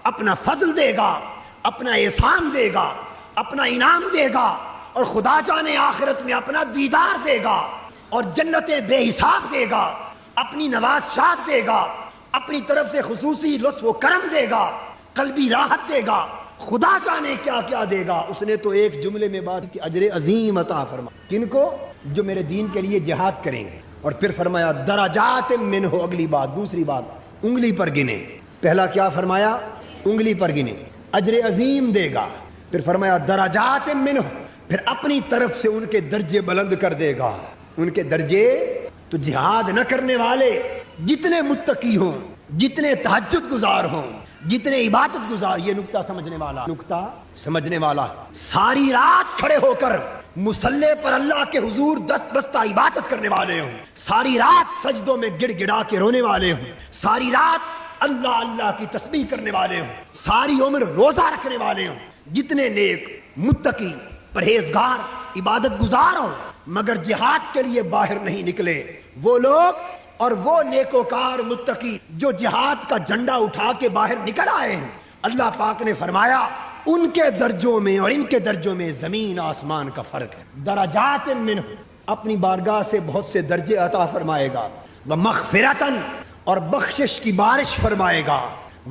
اپنا فضل دے گا، اپنا احسان دے گا، اپنا انعام دے گا، اور خدا جانے آخرت میں اپنا دیدار دے گا، اور جنتیں بے حساب دے گا، اپنی نوازشات دے گا، اپنی طرف سے خصوصی لطف و کرم دے گا، قلبی راحت دے گا، خدا جانے کیا کیا دے گا۔ اس نے تو ایک جملے میں بات کی، اجر عظیم عطا فرما کن کو؟ جو میرے دین کے لیے جہاد کریں گے۔ اور پھر فرمایا درجات منہ، اگلی بات، دوسری بات انگلی پر گنے۔ پہلا کیا فرمایا؟ انگلی پر گنے، اجر عظیم دے گا۔ پھر فرمایا درجات منہ، پھر اپنی طرف سے ان کے درجے بلند کر دے گا۔ ان کے درجے تو جہاد نہ کرنے والے جتنے متقی ہوں، جتنے تہجد گزار ہوں، جتنے عبادت گزار، یہ نکتہ سمجھنے والا ساری رات کھڑے ہو کر مصلی پر اللہ کے حضور دست بستہ عبادت کرنے والے ہوں، ساری رات سجدوں میں گڑ گڑا کے رونے والے ہوں، ساری رات اللہ اللہ کی تسبیح کرنے والے ہوں، ساری عمر روزہ رکھنے والے ہوں، جتنے نیک متقی پرہیزگار عبادت گزار ہوں مگر جہاد کے لیے باہر نہیں نکلے، وہ لوگ اور وہ نیکوکار متقی جو جہاد کا جھنڈا اٹھا کے باہر نکل آئے ہیں، اللہ پاک نے فرمایا ان کے درجوں میں اور ان کے درجوں میں زمین آسمان کا فرق ہے۔ درجات منہ، اپنی بارگاہ سے بہت سے درجے عطا فرمائے گا، ومغفرتن، اور بخشش کی بارش فرمائے گا،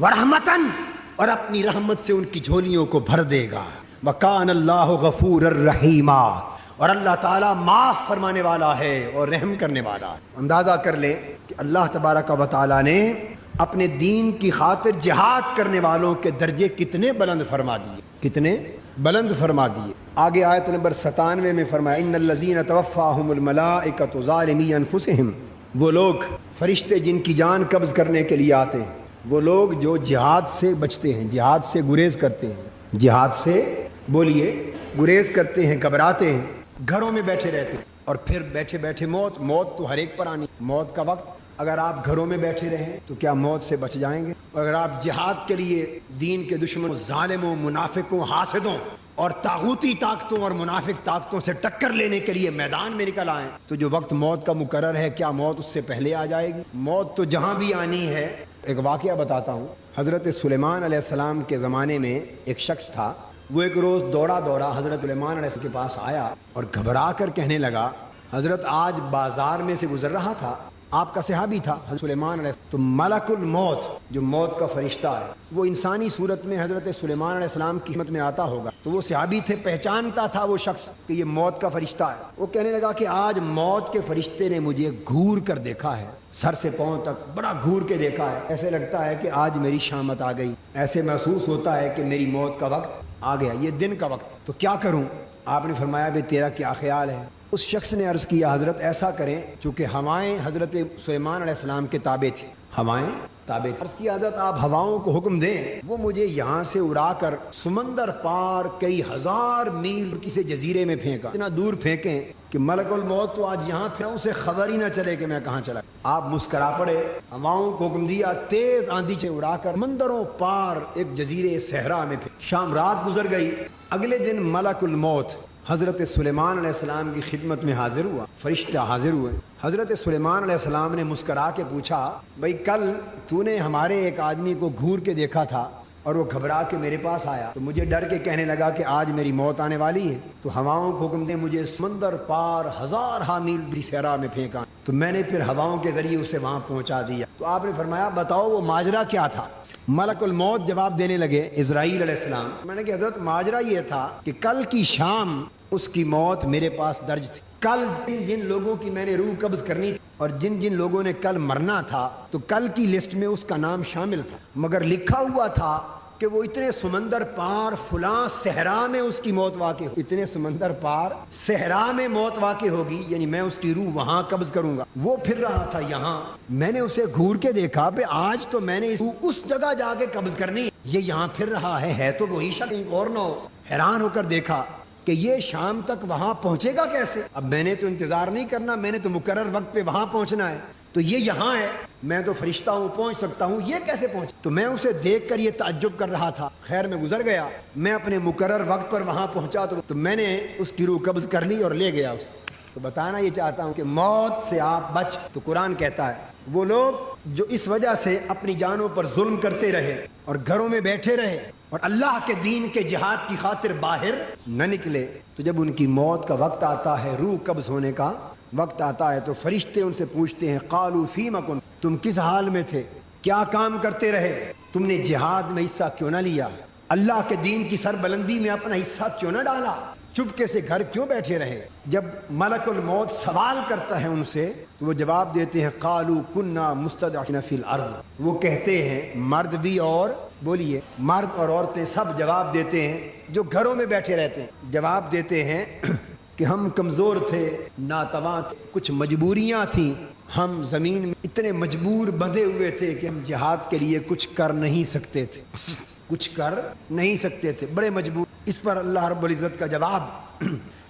ورحمتن، اور اپنی رحمت سے ان کی جھولیوں کو بھر دے گا، وکان اللہ غفور الرحیم، اور اللہ تعالیٰ معاف فرمانے والا ہے اور رحم کرنے والا ہے۔ اندازہ کر لیں کہ اللہ تبارک و تعالیٰ نے اپنے دین کی خاطر جہاد کرنے والوں کے درجے کتنے بلند فرما دیے، کتنے بلند فرما دیے۔ آگے آیت نمبر 97 میں فرمایا ان الذین توفاہم الملائکۃ ظالمی انفسہم، وہ لوگ فرشتے جن کی جان قبض کرنے کے لیے آتے ہیں، وہ لوگ جو جہاد سے بچتے ہیں، جہاد سے گریز کرتے ہیں، جہاد سے بولیے گریز کرتے ہیں، گھبراتے ہیں، گھروں میں بیٹھے رہتے ہیں، اور پھر بیٹھے بیٹھے موت تو ہر ایک پر آنی، موت کا وقت اگر آپ گھروں میں بیٹھے رہیں تو کیا موت سے بچ جائیں گے؟ اگر آپ جہاد کے لیے دین کے دشمنوں، ظالموں، منافقوں، حاسدوں اور طاغوتی طاقتوں اور منافق طاقتوں سے ٹکر لینے کے لیے میدان میں نکل آئیں تو جو وقت موت کا مقرر ہے کیا موت اس سے پہلے آ جائے گی؟ موت تو جہاں بھی آنی ہے۔ ایک واقعہ بتاتا ہوں، حضرت سلیمان علیہ السلام کے زمانے میں ایک شخص تھا، وہ ایک روز دوڑا حضرت سلیمان علیہ السلام کے پاس آیا اور گھبرا کر کہنے لگا، حضرت آج بازار میں سے گزر رہا تھا، آپ کا صحابی تھا حضرت سلیمان علیہ السلام، تو ملک الموت جو موت کا فرشتہ ہے وہ انسانی صورت میں حضرت سلیمان علیہ السلام کی خدمت میں آتا ہوگا، تو وہ صحابی تھے، پہچانتا تھا وہ شخص کہ یہ موت کا فرشتہ ہے۔ وہ کہنے لگا کہ آج موت کے فرشتے نے مجھے گھور کر دیکھا ہے، سر سے پاؤں تک بڑا گھور کے دیکھا ہے، ایسے لگتا ہے کہ آج میری شامت آ گئی، ایسے محسوس ہوتا ہے کہ میری موت کا وقت آ گیا، یہ دن کا وقت، تو کیا کروں؟ آپ نے فرمایا بھئی تیرا کیا خیال ہے؟ اس شخص نے عرض کیا حضرت ایسا کریں، چونکہ ہوائیں حضرت سلیمان علیہ السلام کے تابع تھی، ہوائیں تابع تھی، عرض کیا حضرت آپ ہواؤں کو حکم دیں وہ مجھے یہاں سے اڑا کر سمندر پار کئی ہزار میل کسی جزیرے میں پھینکا، اتنا دور پھینکیں کہ ملک الموت تو آج یہاں پھر اسے خبر ہی نہ چلے کہ میں کہاں چلا۔ آپ مسکرا پڑے، ہواؤں کو حکم دیا تیز آندھی سے اڑا کر سمندروں پار ایک جزیرے صحرا میں پھینک۔ شام رات گزر گئی، اگلے دن ملک الموت حضرت سلیمان علیہ السلام کی خدمت میں حاضر ہوا، فرشتہ حاضر ہوئے۔ حضرت سلیمان علیہ السلام نے مسکرا کے پوچھا، بھئی کل تو نے ہمارے ایک آدمی کو گھور کے دیکھا تھا اور وہ گھبرا کے میرے پاس آیا تو مجھے ڈر کے کہنے لگا کہ آج میری موت آنے والی ہے، تو ہواؤں کو حکم دیں مجھے سمندر پار ہزار میل صحرا میں پھینکا، تو میں نے پھر ہواؤں کے ذریعے اسے وہاں پہنچا دیا۔ تو آپ نے فرمایا بتاؤ وہ ماجرا کیا تھا؟ ملک الموت جواب دینے لگے، اسرائیل علیہ السلام، میں نے کہ حضرت ماجرا یہ تھا کہ کل کی شام اس کی موت میرے پاس درج تھی، کل جن لوگوں کی میں نے روح قبض کرنی تھی اور جن جن لوگوں نے کل مرنا تھا تو کل کی لسٹ میں اس کا نام شامل تھا، مگر لکھا ہوا تھا کہ وہ اتنے سمندر پار فلاں صحرا میں اس کی موت واقع ہوگی، اتنے سمندر پار صحرا میں موت واقع ہوگی، یعنی میں اس کی روح وہاں قبض کروں گا۔ وہ پھر رہا تھا یہاں، میں نے اسے گھور کے دیکھا کہ آج تو میں نے اس جگہ جا کے قبض کرنی، یہ یہاں پھر رہا ہے تو وہی شخص اور نہ ہو۔ حیران ہو کر دیکھا کہ یہ شام تک وہاں پہنچے گا کیسے؟ اب میں نے تو انتظار نہیں کرنا، میں نے تو مقرر وقت پہ وہاں پہنچنا ہے، تو یہ یہاں ہے، میں تو فرشتہ ہوں، پہنچ سکتا ہوں، یہ کیسے پہنچ؟ تو میں اسے دیکھ کر یہ تعجب کر رہا تھا، خیر میں گزر گیا، میں اپنے مقرر وقت پر وہاں پہنچا تو میں نے اس کی روح قبض کر لی اور لے گیا اسے۔ تو بتانا یہ چاہتا ہوں کہ موت سے آپ بچ، تو قرآن کہتا ہے وہ لوگ جو اس وجہ سے اپنی جانوں پر ظلم کرتے رہے اور گھروں میں بیٹھے رہے اور اللہ کے دین کے جہاد کی خاطر باہر نہ نکلے، تو جب ان کی موت کا وقت آتا ہے، روح قبض ہونے کا وقت آتا ہے تو فرشتے ان سے پوچھتے ہیں قالوا فیما کنتم، تم کس حال میں تھے، کیا کام کرتے رہے، تم نے جہاد میں حصہ کیوں نہ لیا، اللہ کے دین کی سربلندی میں اپنا حصہ کیوں نہ ڈالا، چپکے سے گھر کیوں بیٹھے رہے۔ جب ملک الموت سوال کرتا ہے ان سے تو وہ جواب دیتے ہیں قالوا کنا مستضعفین فی الارض، وہ کہتے ہیں مرد بھی اور بولیے مرد اور عورتیں سب جواب دیتے ہیں جو گھروں میں بیٹھے رہتے ہیں، جواب دیتے ہیں کہ ہم کمزور تھے، ناتواں تھے، کچھ مجبوریاں تھیں، ہم زمین میں اتنے مجبور بندھے ہوئے تھے کہ ہم جہاد کے لیے کچھ کر نہیں سکتے تھے، کچھ کر نہیں سکتے تھے، بڑے مجبور۔ اس پر اللہ رب العزت کا جواب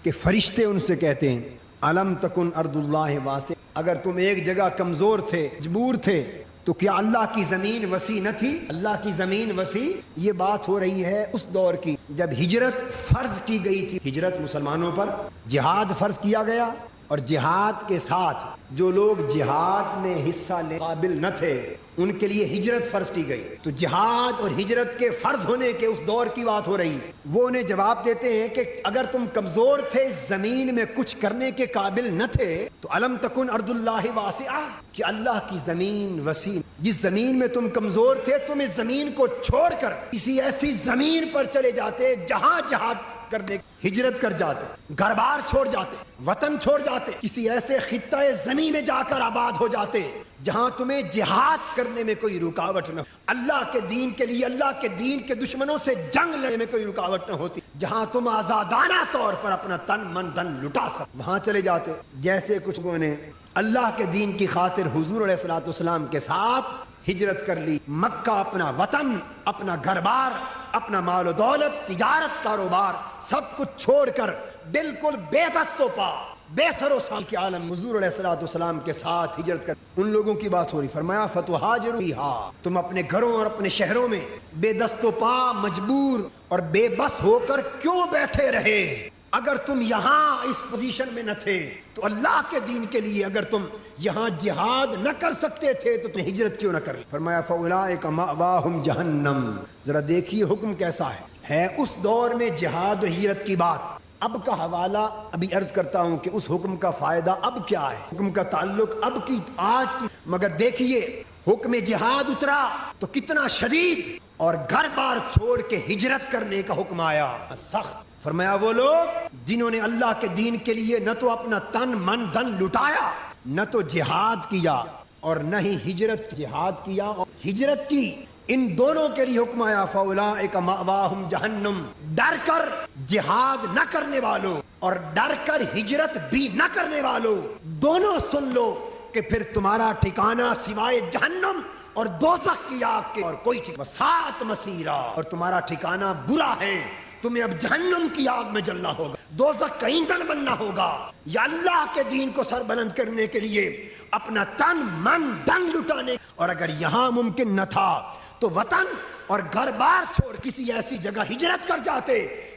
کہ فرشتے ان سے کہتے ہیں الم تکن ارض اللہ واسع، اگر تم ایک جگہ کمزور تھے، مجبور تھے، تو کیا اللہ کی زمین وسیع نہ تھی؟ اللہ کی زمین وسیع، یہ بات ہو رہی ہے اس دور کی جب ہجرت فرض کی گئی تھی، ہجرت مسلمانوں پر، جہاد فرض کیا گیا، اور جہاد کے ساتھ جو لوگ جہاد میں حصہ لینے قابل نہ تھے ان کے لیے ہجرت فرض کی گئی۔ تو جہاد اور ہجرت کے فرض ہونے کے اس دور کی بات ہو رہی ہے۔ وہ انہیں جواب دیتے ہیں کہ اگر تم کمزور تھے، زمین میں کچھ کرنے کے قابل نہ تھے، تو الم تکن ارض اللہ واسعہ، کہ اللہ کی زمین وسیع، جس زمین میں تم کمزور تھے تم اس زمین کو چھوڑ کر کسی ایسی زمین پر چلے جاتے جہاں جہاد کرنے، ہجرت کر جاتے، گھر بار چھوڑ جاتے، وطن چھوڑ جاتے، کسی ایسے خطہ زمین میں جا کر آباد ہو جاتے جہاں تمہیں جہاد کرنے میں کوئی رکاوٹ نہ ہو، اللہ کے دین کے لیے، اللہ کے دین کے دشمنوں سے جنگ لڑنے میں کوئی رکاوٹ نہ ہوتی، جہاں تم آزادانہ طور پر اپنا تن من دھن لٹا سکتے، وہاں چلے جاتے۔ جیسے کچھ لوگوں نے اللہ کے دین کی خاطر حضور علیہ الصلوۃ والسلام کے ساتھ ہجرت کر لی، مکہ اپنا وطن، اپنا گھر بار، اپنا مال و دولت، تجارت، کاروبار سب کچھ چھوڑ کر بالکل بے دست و پا، بے سر و سامان کے عالم حضور علیہ الصلوۃ والسلام کے ساتھ ہجرت کر، ان لوگوں کی بات ہو رہی، فرمایا فتہاجروا فیھا، تم اپنے گھروں اور اپنے شہروں میں بے دست و پا، مجبور اور بے بس ہو کر کیوں بیٹھے رہے؟ اگر تم یہاں اس پوزیشن میں نہ تھے تو اللہ کے دین کے لیے اگر تم یہاں جہاد نہ کر سکتے تھے تو تم ہجرت کیوں نہ کر لی؟ فرمایا فاولئک مأواہم جہنم، ذرا دیکھیے حکم کیسا ہے اس دور میں جہاد و ہجرت کی بات۔ اب کا حوالہ ابھی عرض کرتا ہوں کہ اس حکم کا فائدہ اب کیا ہے، حکم کا تعلق اب کی آج کی، مگر دیکھیے حکم جہاد اترا تو کتنا شدید، اور گھر بار چھوڑ کے ہجرت کرنے کا حکم آیا سخت۔ فرمایا وہ لوگ جنہوں نے اللہ کے دین کے لیے نہ تو اپنا تن من دھن لٹایا، نہ تو جہاد کیا اور نہ ہی ہجرت، جہاد کیا اور ہجرت کی، ان دونوں کے لیے حکم آیا فاولئک مأواہم جہنم، ڈر کر جہاد نہ کرنے والوں اور ڈر کر ہجرت بھی نہ کرنے والوں، دونوں سن لو کہ پھر تمہارا ٹھکانہ سوائے جہنم اور دوزخ کی آگ کے اور کوئی وساعت مسیرا، اور تمہارا ٹھکانہ برا ہے، تمہیں اب جہنم کی آگ میں جلنا ہوگا، دوزخ کا ایندھن بننا ہوگا، یا اللہ کے دین کو سر بلند کرنے کے لیے اپنا تن من دھن لٹانے، اور اگر یہاں ممکن نہ تھا تو وطن اور گھر بار چھوڑ کسی ایسی جگہ ہجرت کر جاتے،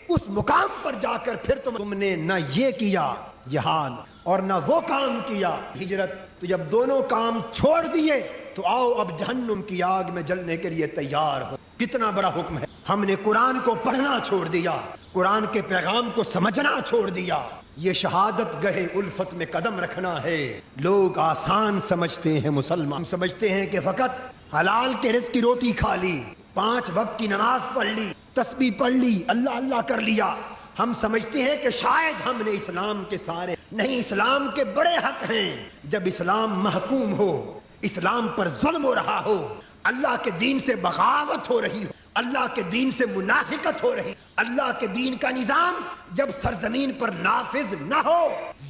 اس مقام پر جا کر پھر تم نے نہ یہ کیا جہاد اور نہ وہ کام کیا ہجرت، تو جب دونوں کام چھوڑ دیے تو آؤ اب جہنم کی آگ میں جلنے کے لیے تیار ہو۔ کتنا بڑا حکم ہے، ہم نے قرآن کو پڑھنا چھوڑ دیا، قرآن کے پیغام کو سمجھنا چھوڑ دیا، یہ شہادت گہے الفت میں قدم رکھنا ہے۔ لوگ آسان سمجھتے ہیں، مسلمان سمجھتے ہیں کہ فقط حلال کے رزق کی روٹی کھا لی، 5 وقت کی نماز پڑھ لی، تسبیح پڑھ لی، اللہ اللہ کر لیا، ہم سمجھتے ہیں کہ شاید ہم نے اسلام کے سارے، نہیں، اسلام کے بڑے حق ہیں۔ جب اسلام محکوم ہو، اسلام پر ظلم ہو رہا ہو، اللہ کے دین سے بغاوت ہو رہی ہو، اللہ کے دین سے منافقت ہو رہی، اللہ کے دین کا نظام جب سرزمین پر نافذ نہ ہو،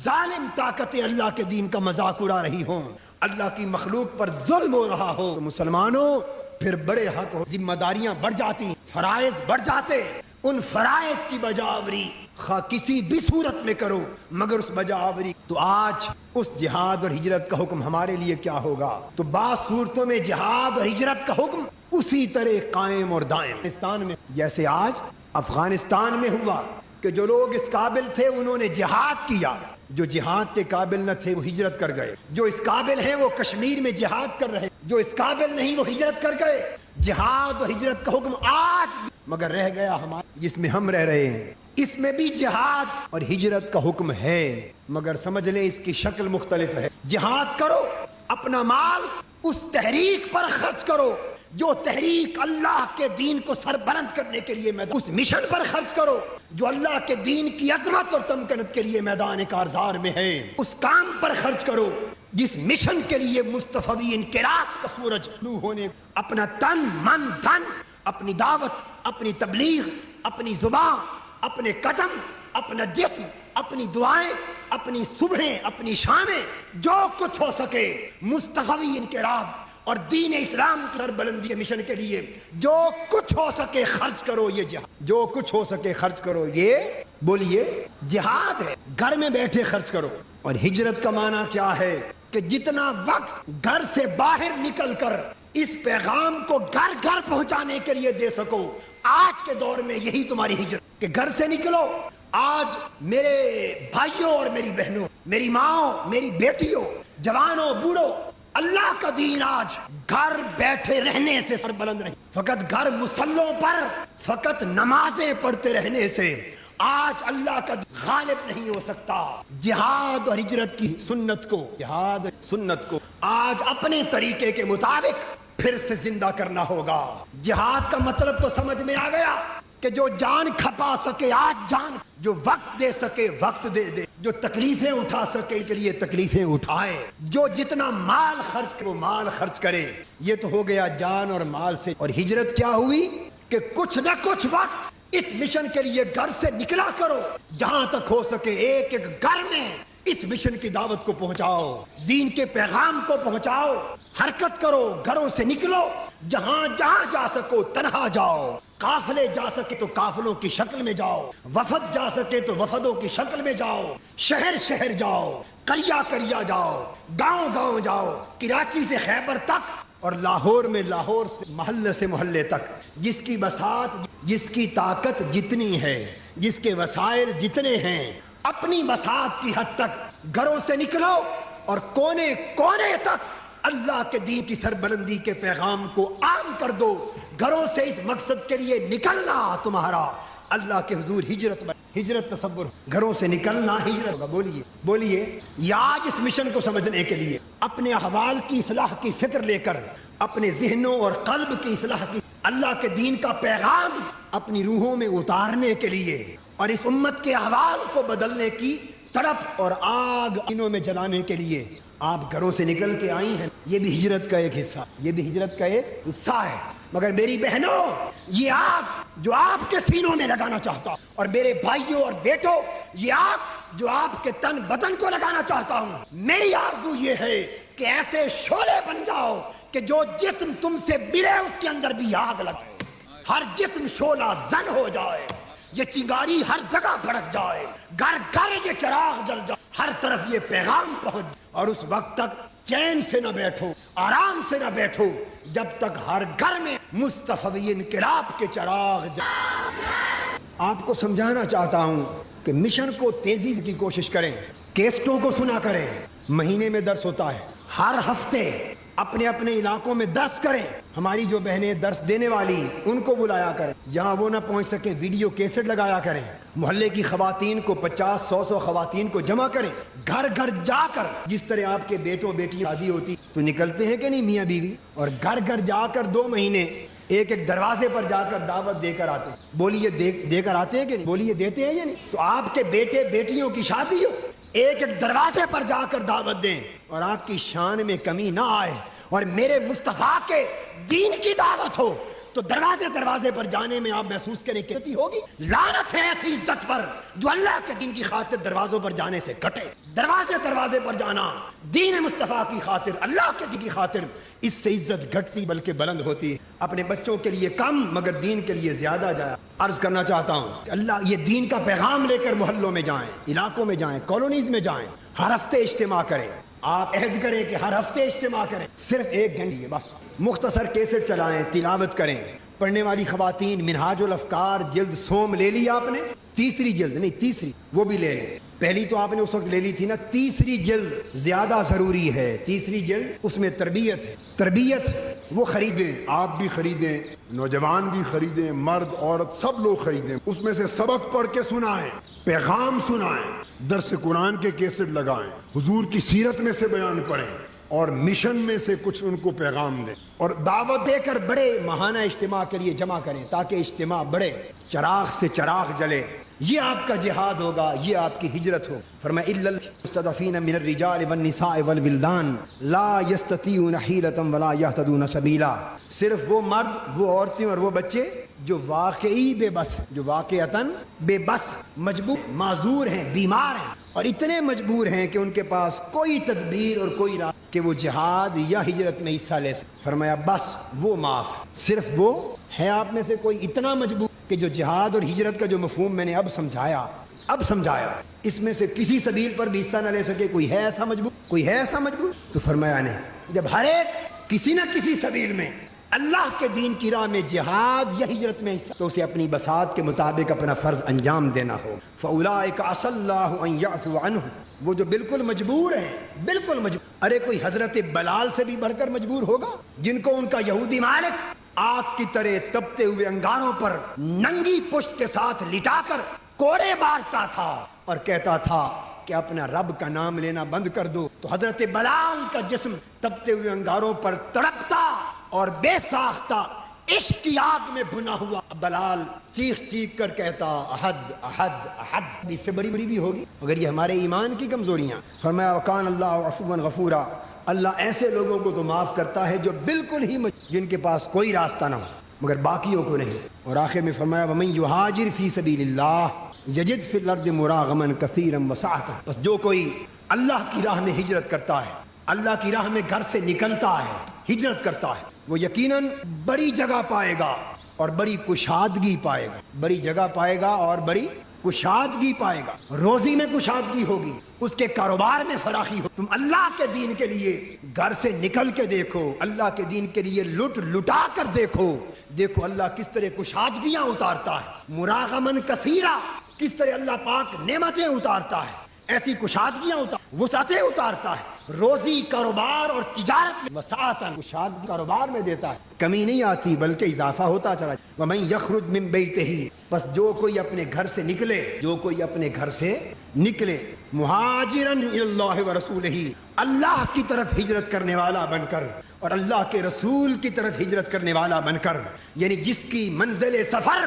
ظالم طاقتیں اللہ کے دین کا مذاق اڑا رہی ہوں، اللہ کی مخلوق پر ظلم ہو رہا ہو، تو مسلمانوں پھر بڑے حق ہو، ذمہ داریاں بڑھ جاتی، فرائض بڑھ جاتے، ان فرائض کی بجاوری خواہ کسی بھی صورت میں کرو، مگر اس بجاوری۔ تو آج اس جہاد اور ہجرت کا حکم ہمارے لیے کیا ہوگا؟ تو بعض صورتوں میں جہاد اور ہجرت کا حکم اسی طرح قائم اور دائم، افغانستان میں جیسے آج افغانستان میں ہوا کہ جو لوگ اس قابل تھے انہوں نے جہاد کیا، جو جہاد کے قابل نہ تھے وہ ہجرت کر گئے، جو اس قابل ہیں وہ کشمیر میں جہاد کر رہے، جو اس قابل نہیں وہ ہجرت کر گئے، جہاد و ہجرت کا حکم آج بھی مگر رہ گیا ہمارے جس میں ہم رہ رہے ہیں، اس میں بھی جہاد اور ہجرت کا حکم ہے، مگر سمجھ لیں اس کی شکل مختلف ہے۔ جہاد کرو، اپنا مال اس تحریک پر خرچ کرو جو تحریک اللہ کے دین کو سربلند کرنے کے لیے میدان، اس مشن پر خرچ کرو جو اللہ کے دین کی عظمت اور تمکنت کے لیے میدان کارزار میں ہے، اس کام پر خرچ کرو جس مشن کے لیے مصطفی انقلاب کا سورج طلوع ہونے، اپنا تن من دھن، اپنی دعوت، اپنی تبلیغ، اپنی زبان، اپنے قدم، اپنا جسم، اپنی دعائیں، اپنی صبحیں، اپنی شامیں، جو کچھ ہو سکے مصطفی انقلاب اور دین اسلام کی سربلندی کے مشن کے لیے جو کچھ ہو سکے خرچ کرو۔ یہ جہاد، جو کچھ ہو سکے خرچ کرو، یہ بولیے جہاد ہے۔ گھر میں بیٹھے خرچ کرو۔ اور ہجرت کا معنی کیا ہے کہ جتنا وقت گھر سے باہر نکل کر اس پیغام کو گھر گھر پہنچانے کے لیے دے سکو، آج کے دور میں یہی تمہاری ہجرت کہ گھر سے نکلو۔ آج میرے بھائیوں اور میری بہنوں، میری ماں، میری بیٹیوں، جوانوں، بوڑھوں، اللہ کا دین آج گھر بیٹھے رہنے سے سربلند نہیں، فقط گھر مصلوں پر فقط نمازیں پڑھتے رہنے سے آج اللہ کا غالب نہیں ہو سکتا۔ جہاد اور ہجرت کی سنت کو، جہاد سنت کو آج اپنے طریقے کے مطابق پھر سے زندہ کرنا ہوگا۔ جہاد کا مطلب تو سمجھ میں آ گیا کہ جو جان کھپا سکے آج جان، جو وقت دے سکے وقت دے دے، جو تکلیفیں اٹھا سکے کے لیے تکلیفیں اٹھائے، جو جتنا مال خرچ کرے وہ مال خرچ کرے۔ یہ تو ہو گیا جان اور مال سے۔ اور ہجرت کیا ہوئی کہ کچھ نہ کچھ وقت اس مشن کے لیے گھر سے نکلا کرو، جہاں تک ہو سکے ایک ایک گھر میں اس مشن کی دعوت کو پہنچاؤ، دین کے پیغام کو پہنچاؤ، حرکت کرو، گھروں سے نکلو، جہاں جہاں جا سکو تنہا جاؤ، قافلے جا سکے تو قافلوں کی شکل میں جاؤ، وفد جا سکے تو وفدوں کی شکل میں جاؤ، شہر شہر جاؤ، قریہ قریہ جاؤ، گاؤں گاؤں جاؤ، کراچی سے خیبر تک اور لاہور میں لاہور سے محلے سے محلے تک، جس کی بساط، جس کی طاقت جتنی ہے، جس کے وسائل جتنے ہیں، اپنی بساط کی حد تک گھروں سے نکلو اور کونے کونے تک اللہ کے دین کی سربلندی کے پیغام کو عام کر دو۔ گھروں سے اس مقصد کے لیے نکلنا تمہارا اللہ کے حضور ہجرت میں، ہجرت تصور، گھروں سے نکلنا ہجرت ہوگا۔ بولیے بولیے، یا آج اس مشن کو سمجھنے کے لیے اپنے احوال کی اصلاح کی فکر لے کر، اپنے ذہنوں اور قلب کی اصلاح کی، اللہ کے دین کا پیغام اپنی روحوں میں اتارنے کے لیے اور اس امت کے احوال کو بدلنے کی تڑپ اور آگ انہوں میں جلانے کے لیے آپ گھروں سے نکل کے آئی ہیں۔ یہ بھی ہجرت کا ایک حصہ، یہ بھی ہجرت کا ایک حصہ ہے۔ مگر میری بہنوں، یہ آگ جو آپ کے سینوں میں لگانا چاہتا ہوں، اور میرے بھائیوں اور بیٹوں، یہ آگ جو آپ کے تن بدن کو لگانا چاہتا ہوں، میری آرزو یہ ہے کہ ایسے شعلے بن جاؤ کہ جو جسم تم سے ملے اس کے اندر بھی آگ لگے، ہر جسم شعلہ زن ہو جائے، یہ چنگاری ہر جگہ بھڑک جائے، گھر گھر یہ چراغ جل جائے، ہر طرف یہ پیغام پہنچ، اور اس وقت تک چین سے نہ بیٹھو، آرام سے نہ بیٹھو جب تک ہر گھر میں مصطفی انقلاب کے چراغ جائے۔ آپ کو سمجھانا چاہتا ہوں کہ مشن کو تیزی کی کوشش کریں، کیسٹوں کو سنا کریں، مہینے میں درس ہوتا ہے، ہر ہفتے اپنے اپنے علاقوں میں درس کریں، ہماری جو بہنیں درس دینے والی ان کو بلایا کریں، جہاں وہ نہ پہنچ سکے ویڈیو کیسٹ لگایا کریں، محلے کی خواتین کو 50-100 خواتین کو جمع کریں، گھر گھر جا کر، جس طرح آپ کے بیٹوں بیٹی شادی ہوتی تو نکلتے ہیں کہ نہیں میاں بیوی، اور گھر گھر جا کر 2 مہینے ایک ایک دروازے پر جا کر دعوت دے کر آتے ہیں۔ بولیے دے کر آتے ہیں کہ نہیں؟ بولیے دیتے ہیں یا نہیں؟ تو آپ کے بیٹے بیٹیوں کی شادی ہو، ایک ایک دروازے پر جا کر دعوت دیں اور آپ کی شان میں کمی نہ آئے، اور میرے مصطفیٰ کے دین کی دعوت ہو تو دروازے دروازے پر جانے میں آپ محسوس کریں کہ ہوگی۔ لعنت ہے ایسی عزت پر جو اللہ کے دین کی خاطر دروازوں پر جانے سے کٹے۔ دروازے دروازے پر جانا دین مصطفیٰ کی خاطر، اللہ کے دین کی خاطر، اس سے عزت گھٹتی بلکہ بلند ہوتی ہے۔ اپنے بچوں کے لیے کم مگر دین کے لیے زیادہ جایا۔ عرض کرنا چاہتا ہوں کہ اللہ یہ دین کا پیغام لے کر محلوں میں جائیں، علاقوں میں جائیں، کالونیز میں جائیں، ہر ہفتے اجتماع کریں۔ آپ عہد کریں کہ ہر ہفتے اجتماع کریں، صرف 1 گھنٹے بس، مختصر کیسٹ چلائیں، تلاوت کریں۔ پڑھنے والی خواتین منہاج الافکار جلد سوم لے لی آپ نے، تیسری جلد نہیں، تیسری وہ بھی لے لیں. پہلی تو آپ نے اس وقت لے لی تھی نا. تیسری جلد زیادہ ضروری ہے. تیسری جلد اس میں تربیت ہے. تربیت وہ خریدیں، آپ بھی خریدیں، نوجوان بھی خریدیں، مرد عورت سب لوگ خریدیں. اس میں سے سبق پڑھ کے سنائیں، پیغام سنائیں، درس قرآن کے کیسٹ لگائیں، حضور کی سیرت میں سے بیان پڑھیں اور مشن میں سے کچھ ان کو پیغام دیں اور دعوت دے کر بڑے ماہانہ اجتماع کے لیے جمع کریں تاکہ اجتماع بڑھے، چراغ سے چراغ جلے. یہ آپ کا جہاد ہوگا، یہ آپ کی ہجرت ہو. فرمایا الا المستضعفین من الرجال والنساء والولدان لا يستطيعون حیلۃ ولا يهتدون سبیلا. صرف وہ مرد، وہ عورتیں اور وہ بچے جو واقعی بے بس، جو واقعتاً بے بس، مجبور، معذور ہیں، بیمار ہیں اور اتنے مجبور ہیں کہ ان کے پاس کوئی تدبیر اور کوئی راہ کہ وہ جہاد یا ہجرت میں حصہ لے سکے. فرمایا بس وہ معاف. صرف وہ ہے آپ میں سے کوئی اتنا مجبور کہ جو جہاد اور ہجرت کا جو مفہوم میں نے اب سمجھایا اس میں سے کسی سبیل پر بھی حصہ نہ لے سکے؟ کوئی ہے ایسا مجبور؟ کوئی ہے ایسا مجبور؟ تو فرمایا نہیں. جب ہر ایک کسی نہ کسی سبیل میں اللہ کے دین کی راہ میں جہاد یا ہجرت میں حصہ، تو اسے اپنی بساط کے مطابق اپنا فرض انجام دینا ہو. فَأُولَٰئِكَ عَسَى اللَّهُ أَن يَعْفُوَ عَنْهُمْ. وہ جو بالکل مجبور ہیں، بالکل مجبور. ارے کوئی حضرت بلال سے بھی بڑھ کر مجبور ہوگا جن کو ان کا یہودی مالک آگ کی طرح تپتے ہوئے انگاروں پر ننگی پشت کے ساتھ لٹا کر کوڑے مارتا تھا اور کہتا تھا کہ اپنا رب کا نام لینا بند کر دو. تو حضرت بلال کا جسم تپتے ہوئے انگاروں پر تڑپتا اور بے ساختہ عشق کی آگ میں بھنا ہوا بلال چیخ چیخ کر کہتا احد احد احد. اس سے بڑی بھی ہوگی مگر یہ ہمارے ایمان کی کمزوریاں. فرمایا وکان اللہ عفوا غفورا. اللہ ایسے لوگوں کو تو معاف کرتا ہے جو بالکل ہی جن کے پاس کوئی راستہ نہ ہو مگر باقیوں کو نہیں. اور آخر میں فرمایا ومن یہاجر فی سبیل اللہ یجد فی الارض مراغما کثیرا وسعۃ. بس جو کوئی اللہ کی راہ میں ہجرت کرتا ہے، اللہ کی راہ میں گھر سے نکلتا ہے، ہجرت کرتا ہے، وہ یقیناً بڑی جگہ پائے گا اور بڑی کشادگی پائے گا. بڑی جگہ پائے گا اور بڑی کشادگی پائے گا. روزی میں کشادگی ہوگی، اس کے کاروبار میں فراخی ہو. تم اللہ کے دین کے لیے گھر سے نکل کے دیکھو، اللہ کے دین کے لیے لٹا کر دیکھو. دیکھو اللہ کس طرح کشادگیاں اتارتا ہے، مراغمن کثیرہ، کس طرح اللہ پاک نعمتیں اتارتا ہے، ایسی کشادگیاں وسعتیں اتارتا ہے. روزی، کاروبار اور تجارت میں وسعتاً کشادگی کاروبار میں دیتا ہے، کمی نہیں آتی بلکہ اضافہ ہوتا چلا. وَمَن يَخْرُجْ مِن بَيْتِهِ. بس جو کوئی اپنے گھر سے نکلے، جو کوئی اپنے گھر سے نکلے، مہاجراً الی اللہ ورسولہ، اللہ کی طرف ہجرت کرنے والا بن کر اور اللہ کے رسول کی طرف ہجرت کرنے والا بن کر، یعنی جس کی منزل سفر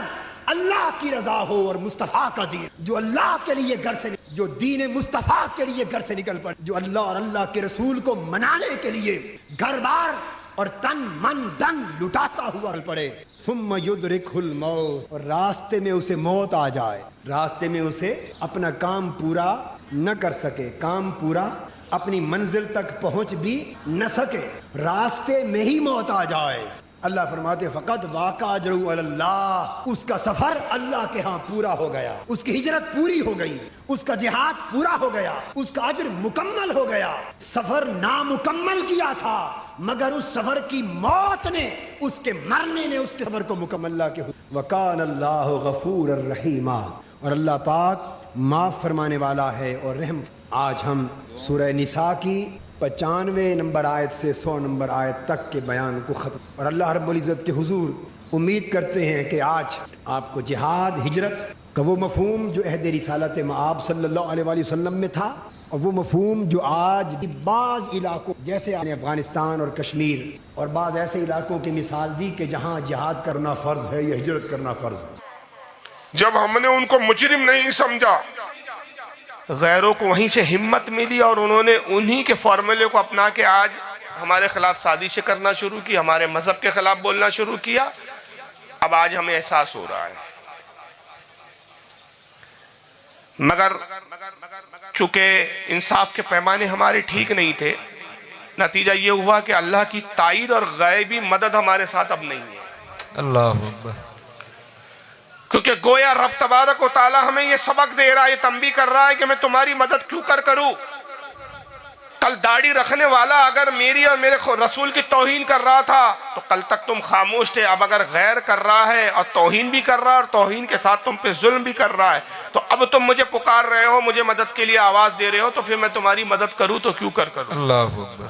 اللہ کی رضا ہو اور مصطفیٰ کا دین، جو اللہ کے لیے گھر سے، جو دین مصطفیٰ کے لیے گھر سے نکل پڑے، جو اللہ اور اللہ کے رسول کو منانے کے لیے گھر بار اور تن من دن لٹاتا ہوا پڑے. ثم یدرکہ الموت. اور راستے میں اسے موت آ جائے، راستے میں اسے اپنا کام پورا نہ کر سکے، کام پورا اپنی منزل تک پہنچ بھی نہ سکے، راستے میں ہی موت آ جائے. اللہ فرماتے فقط واقع اجرہ علی اللہ. اس کا سفر اللہ کے ہاں پورا ہو گیا، اس کی ہجرت پوری ہو گئی، اس کا جہاد پورا ہو گیا، اس کا اجر مکمل ہو گیا. سفر نامکمل کیا تھا مگر اس سفر کی موت نے، اس کے مرنے نے اس کے سفر کو مکمل اللہ کے. وکان اللہ غفور الرحیم. اور اللہ پاک معاف فرمانے والا ہے اور رحم. آج ہم سورہ نساء کی 95 نمبر آیت سے 100 نمبر آیت تک کے بیان کو ختم، اور اللہ رب العزت کے حضور امید کرتے ہیں کہ آج آپ کو جہاد، ہجرت کا وہ مفہوم جو عہد رسالت مآب صلی اللہ علیہ وآلہ وسلم میں تھا، اور وہ مفہوم جو آج بعض علاقوں جیسے افغانستان اور کشمیر اور بعض ایسے علاقوں کی مثال دی کہ جہاں جہاد کرنا فرض ہے یا ہجرت کرنا فرض ہے. جب ہم نے ان کو مجرم نہیں سمجھا، غیروں کو وہیں سے ہمت ملی اور انہوں نے انہی کے فارمولے کو اپنا کے آج ہمارے خلاف سازشیں کرنا شروع کی، ہمارے مذہب کے خلاف بولنا شروع کیا. اب آج ہمیں احساس ہو رہا ہے، مگر چونکہ انصاف کے پیمانے ہمارے ٹھیک نہیں تھے، نتیجہ یہ ہوا کہ اللہ کی تائید اور غیبی مدد ہمارے ساتھ اب نہیں ہے. اللہ اکبر. کیونکہ گویا رب تبارک و تعالی ہمیں یہ سبق دے رہا ہے، یہ تنبیہ کر رہا ہے کہ میں تمہاری مدد کیوں کروں. کل داڑھی رکھنے والا اگر میری اور میرے رسول کی توہین کر رہا تھا تو کل تک تم خاموش تھے، اب اگر غیر کر رہا ہے اور توہین بھی کر رہا ہے اور توہین کے ساتھ تم پہ ظلم بھی کر رہا ہے تو اب تم مجھے پکار رہے ہو، مجھے مدد کے لیے آواز دے رہے ہو، تو پھر میں تمہاری مدد کروں تو کیوں کروں۔ اللہ اکبر۔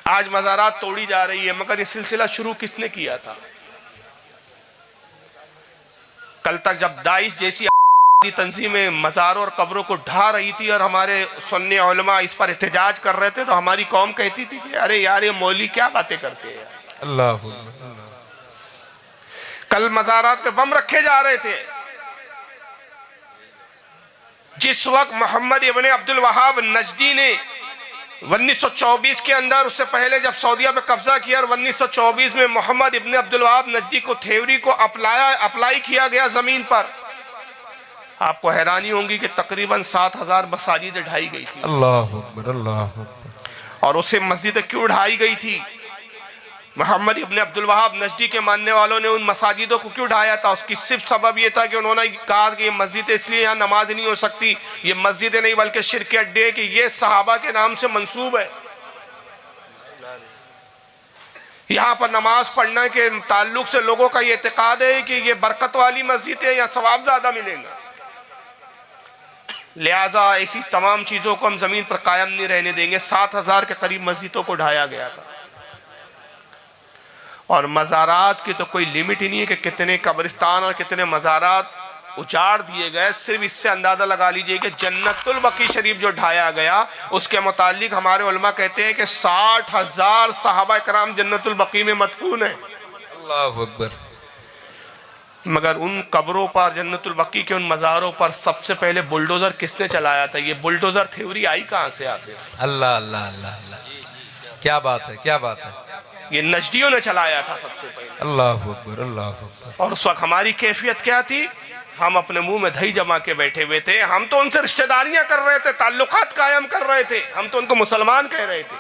آج مزارات توڑی جا رہی ہے، مگر یہ سلسلہ شروع کس نے کیا تھا؟ کل تک جب داعش جیسی تنظیمیں مزاروں اور قبروں کو ڈھا رہی تھی اور ہمارے سنی علماء اس پر احتجاج کر رہے تھے تو ہماری قوم کہتی تھی کہ ارے یار یہ مولوی کیا باتیں کرتے ہیں۔ اللہ اکبر۔ کل مزارات پہ بم رکھے جا رہے تھے، جس وقت محمد ابن عبد الوہاب نجدی نے 1924 کے اندر، اس سے پہلے جب سعودیہ پہ قبضہ کیا اور 1924 میں محمد ابن عبد الوہاب نجدی کو تھیوری کو اپلائی کیا گیا زمین پر، آپ کو حیرانی ہوگی کہ تقریباً 7000 مساجد ڈھائی گئی تھی۔ اللہ اکبر، اللہ اکبر۔ اور اسے مسجد کیوں ڈھائی گئی تھی؟ محمد ابن عبد الوہاب نجدی کے ماننے والوں نے ان مساجدوں کو کیوں ڈھایا تھا؟ اس کی صرف سبب یہ تھا کہ انہوں نے کہا کہ یہ مسجد اس لیے یہاں نماز نہیں ہو سکتی، یہ مسجد نہیں بلکہ شرک اڈے، کہ یہ صحابہ کے نام سے منسوب ہے، یہاں پر نماز پڑھنے کے تعلق سے لوگوں کا یہ اعتقاد ہے کہ یہ برکت والی مسجد ہے یا ثواب زیادہ ملے گا، لہذا ایسی تمام چیزوں کو ہم زمین پر قائم نہیں رہنے دیں گے۔ 7000 کے قریب مسجدوں کو ڈھایا گیا تھا، اور مزارات کی تو کوئی لیمٹ ہی نہیں ہے کہ کتنے قبرستان اور کتنے مزارات اجاڑ دیے گئے۔ صرف اس سے اندازہ لگا لیجئے کہ جنت البقیع شریف جو ڈھایا گیا اس کے متعلق ہمارے علماء کہتے ہیں کہ 60,000 صحابہ کرام جنت البقیع میں مدفون ہیں۔ اللہ اکبر۔ مگر ان قبروں پر، جنت البقیع کے ان مزاروں پر سب سے پہلے بلڈوزر کس نے چلایا تھا؟ یہ بلڈوزر تھیوری آئی کہاں سے آتے؟ اللہ اللہ اللہ اللہ، کیا بات ہے، کیا بات ہے۔ یہ نجدیوں نے چلایا تھا سب سے پہلے۔ اللہ اکبر، اللہ اکبر۔ اور اس وقت ہماری کیفیت کیا تھی؟ ہم اپنے منہ میں دہی جما کے بیٹھے ہوئے تھے، ہم تو ان سے رشتہ داریاں کر رہے تھے، تعلقات قائم کر رہے تھے، ہم تو ان کو مسلمان کہہ رہے تھے۔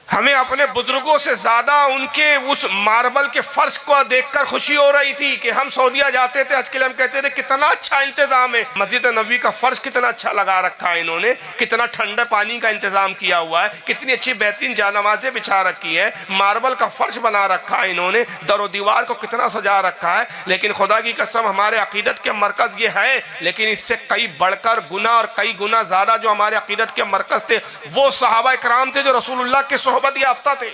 ہمیں اپنے بزرگوں سے زیادہ ان کے اس ماربل کے فرش کو دیکھ کر خوشی ہو رہی تھی کہ ہم سعودیہ جاتے تھے، حج کے لیے ہم کہتے تھے کتنا اچھا انتظام ہے، مسجد نبوی کا فرش کتنا اچھا لگا رکھا ہے انہوں نے، کتنا ٹھنڈے پانی کا انتظام کیا ہوا ہے، کتنی اچھی بہترین جانمازیں بچھا رکھی ہے، ماربل کا فرش بنا رکھا ہے انہوں نے، در و دیوار کو کتنا سجا رکھا ہے۔ لیکن خدا کی قسم ہمارے عقیدت کے مرکز یہ ہے، لیکن اس سے کئی بڑھ کر گنا اور کئی گنا زیادہ جو ہمارے عقیدت کے مرکز تھے وہ صحابہ کرام تھے جو رسول اللہ کے صحبت یافتہ تھے،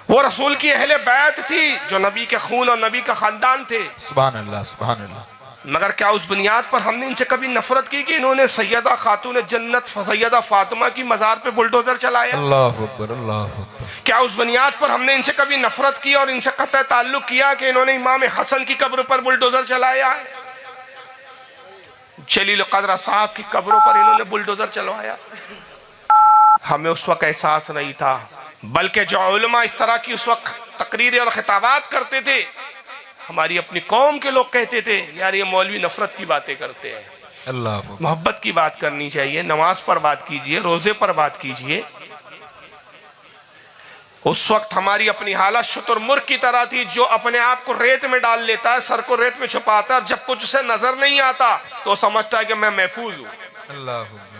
وہ رسول کی اہل بیت تھی جو نبی کے خون اور نبی کا خاندان تھے۔ سبحان اللہ، سبحان اللہ۔ مگر کیا اس بنیاد پر ہم نے ان سے کبھی نفرت کی کہ انہوں نے سیدہ خاتون جنت سیدہ فاطمہ کی مزار پہ بلڈوزر چلایا؟ اللہ اکبر، اللہ اکبر۔ کیا اس بنیاد پر ہم نے ان سے کبھی نفرت کی اور ان سے قطع تعلق کیا کہ انہوں نے امام حسن کی قبر پر بلڈوزر چلایا ہے، جلیل القدر صاحب کی قبروں پر انہوں نے بلڈوزر چلوایا؟ ہمیں اس وقت احساس نہیں تھا، بلکہ جو علماء اس طرح کی اس وقت تقریریں اور خطابات کرتے تھے، ہماری اپنی قوم کے لوگ کہتے تھے یار یہ مولوی نفرت کی باتیں کرتے ہیں، اللہ اکبر۔ محبت کی بات کرنی چاہیے، نماز پر بات کیجئے، روزے پر بات کیجئے۔ اس وقت ہماری اپنی حالت شتر مرغ کی طرح تھی جو اپنے آپ کو ریت میں ڈال لیتا ہے، سر کو ریت میں چھپاتا ہے، اور جب کچھ اسے نظر نہیں آتا تو سمجھتا ہے کہ میں محفوظ ہوں۔ اللہ اکبر۔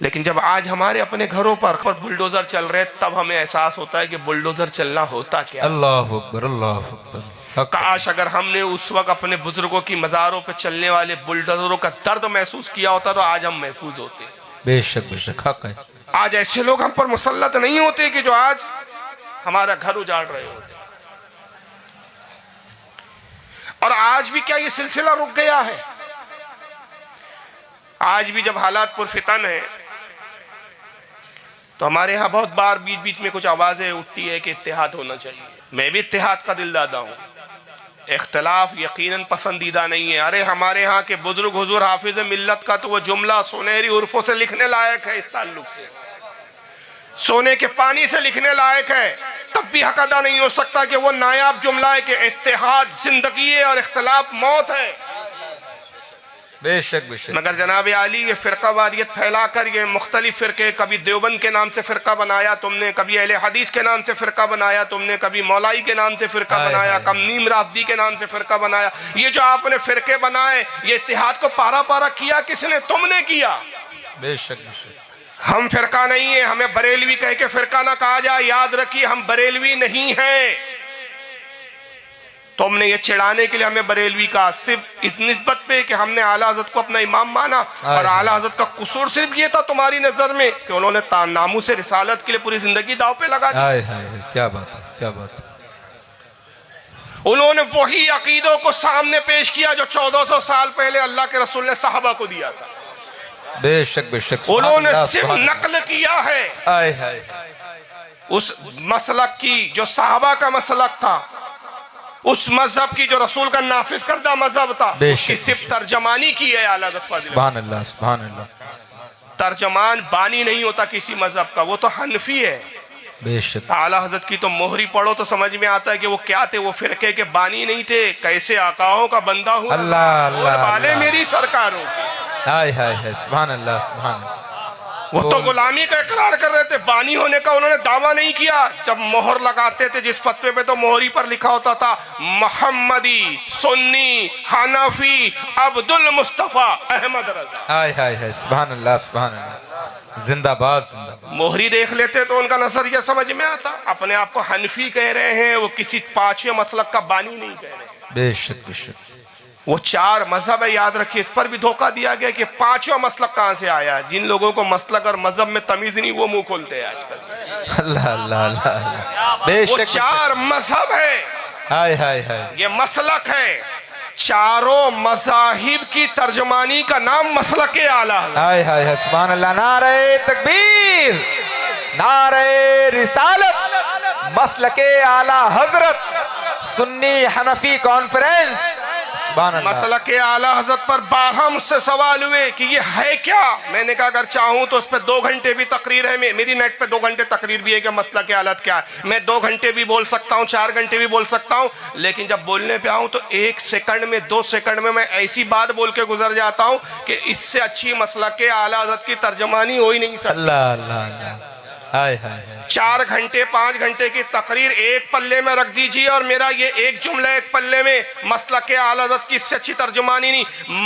لیکن جب آج ہمارے اپنے گھروں پر بلڈوزر چل رہے تب ہمیں احساس ہوتا ہے کہ بلڈوزر چلنا ہوتا کیا۔ اللہ اکبر، اللہ اکبر۔ کاش اگر ہم نے اس وقت اپنے بزرگوں کی مزاروں پہ چلنے والے بلڈوزروں کا درد محسوس کیا ہوتا تو آج ہم محفوظ ہوتے۔ بے شک، بے شک، حق ہے۔ آج ایسے لوگ ہم پر مسلط نہیں ہوتے کہ جو آج ہمارا گھر اجاڑ رہے ہوتے۔ اور آج بھی کیا یہ سلسلہ رک گیا ہے؟ آج بھی جب حالات پر فتن ہے تو ہمارے ہاں بہت بار بیچ بیچ میں کچھ آوازیں اٹھتی ہے کہ اتحاد ہونا چاہیے۔ میں بھی اتحاد کا دل دادا ہوں، اختلاف یقیناً پسندیدہ نہیں ہے۔ ارے ہمارے ہاں کے بزرگ حضور حافظ ملت کا تو وہ جملہ سنہری حروفوں سے لکھنے لائق ہے، اس تعلق سے سونے کے پانی سے لکھنے لائق ہے، تب بھی حق ادا نہیں ہو سکتا کہ وہ نایاب جملہ ہے کہ اتحاد زندگی ہے اور اختلاف موت ہے۔ بے شک بے شک. مگر جناب عالی یہ فرقہ واریت پھیلا کر یہ مختلف فرقے، کبھی دیوبند کے نام سے فرقہ بنایا تم نے، کبھی اہل حدیث کے نام سے فرقہ بنایا تم نے، کبھی مولائی کے نام سے فرقہ بنایا، کم نیم رافضی کے نام سے فرقہ بنایا. یہ جو آپ نے فرقے بنائے یہ اتحاد کو پارا پارا کیا کس نے؟ تم نے کیا. بے شک بے شک. ہم فرقہ نہیں ہیں، ہمیں بریلوی کہہ کے فرقہ نہ کہا جائے. یاد رکھیے ہم بریلوی نہیں ہیں. تم نے یہ چڑھانے کے لیے ہمیں بریلوی کہا صرف اس نسبت پہ کہ ہم نے اعلیٰ حضرت کو اپنا امام مانا، اور اعلیٰ حضرت کا قصور صرف یہ تھا تمہاری نظر میں کہ انہوں نے ناموس رسالت کے لیے پوری زندگی داؤ پہ لگا دی. ہائے ہائے کیا بات ہے، کیا بات ہے. انہوں نے وہی عقیدوں کو سامنے پیش کیا جو 1400 سال پہلے اللہ کے رسول نے صحابہ کو دیا تھا. بے شک بے شک. انہوں نے صرف نقل کیا ہے ہائے ہائے اس مسلک کی جو صحابہ کا مسلک تھا، اس مذہب کی جو رسول کا نافذ کردہ مذہب تھا، اس کی صرف ترجمانی کی ہے اعلیٰ حضرت فاضل. سبحان اللہ سبحان اللہ. ترجمان بانی نہیں ہوتا کسی مذہب کا، وہ تو حنفی ہے. بے شک. اعلیٰ حضرت کی تو مہری پڑھو تو سمجھ میں آتا ہے کہ وہ کیا تھے. وہ فرقے کے بانی نہیں تھے، کیسے آقاؤں کا بندہ ہوا. اللہ اللہ بالے میری سرکاروں کی. ہائے ہائے ہائے سبحان اللہ سبحان اللہ. وہ تو غلامی کا اقرار کر رہے تھے، بانی ہونے کا انہوں نے دعویٰ نہیں کیا. جب مہر لگاتے تھے جس فتوے پہ تو مہری پر لکھا ہوتا تھا محمدی سنی حنفی عبد المصطفیٰ احمد رضا. ہائے ہائے ہائے سبحان اللہ سبحان اللہ. زندہ باد زندہ باد. مہری دیکھ لیتے تو ان کا نظریہ سمجھ میں آتا. اپنے آپ کو حنفی کہہ رہے ہیں، وہ کسی پانچویں مسلک کا بانی نہیں کہہ رہے. بے شک بے شک. وہ 4 مذہب ہے، یاد رکھیے. اس پر بھی دھوکہ دیا گیا کہ پانچواں مسلک کہاں سے آیا. جن لوگوں کو مسلک اور مذہب میں تمیز نہیں وہ منہ کھولتے ہیں آج کل. اللہ اللہ اللہ اللہ. بے وہ شک. 4 مذہب ہے، ہائے ہائے ہائے. یہ مسلک ہے. چاروں مذاہب کی ترجمانی کا نام مسلک اعلیٰ ہے. ہائے ہائے ہائے سبحان اللہ. نعرہ تکبیر، نعرہ رسالت، مسلک اعلیٰ حضرت، سنی حنفی کانفرنس. سبحان اللہ. مسلک اعلیٰ حضرت پر 12 مجھ سے سوال ہوئے کہ یہ ہے کیا. میں نے کہا اگر چاہوں تو اس پہ 2 گھنٹے بھی تقریر ہے. میری نیٹ پہ 2 گھنٹے تقریر بھی ہے کہ مسلک اعلیٰ کیا ہے. میں 2 گھنٹے بھی بول سکتا ہوں، 4 گھنٹے بھی بول سکتا ہوں. لیکن جب بولنے پہ آؤں تو 1 سیکنڈ میں 2 سیکنڈ میں ایسی بات بول کے گزر جاتا ہوں کہ اس سے اچھی مسلک اعلیٰ حضرت کی ترجمانی ہو ہی نہیں سکتی. اللہ اللہ اللہ. ہائے ہائے ہائے. 4 گھنٹے 5 گھنٹے کی تقریر ایک پلے میں رکھ دیجیے اور میرا یہ ایک جملہ ایک پلے میں. مسلک اعلیٰ حضرت کی اس سے اچھی ترجمانی نہیں.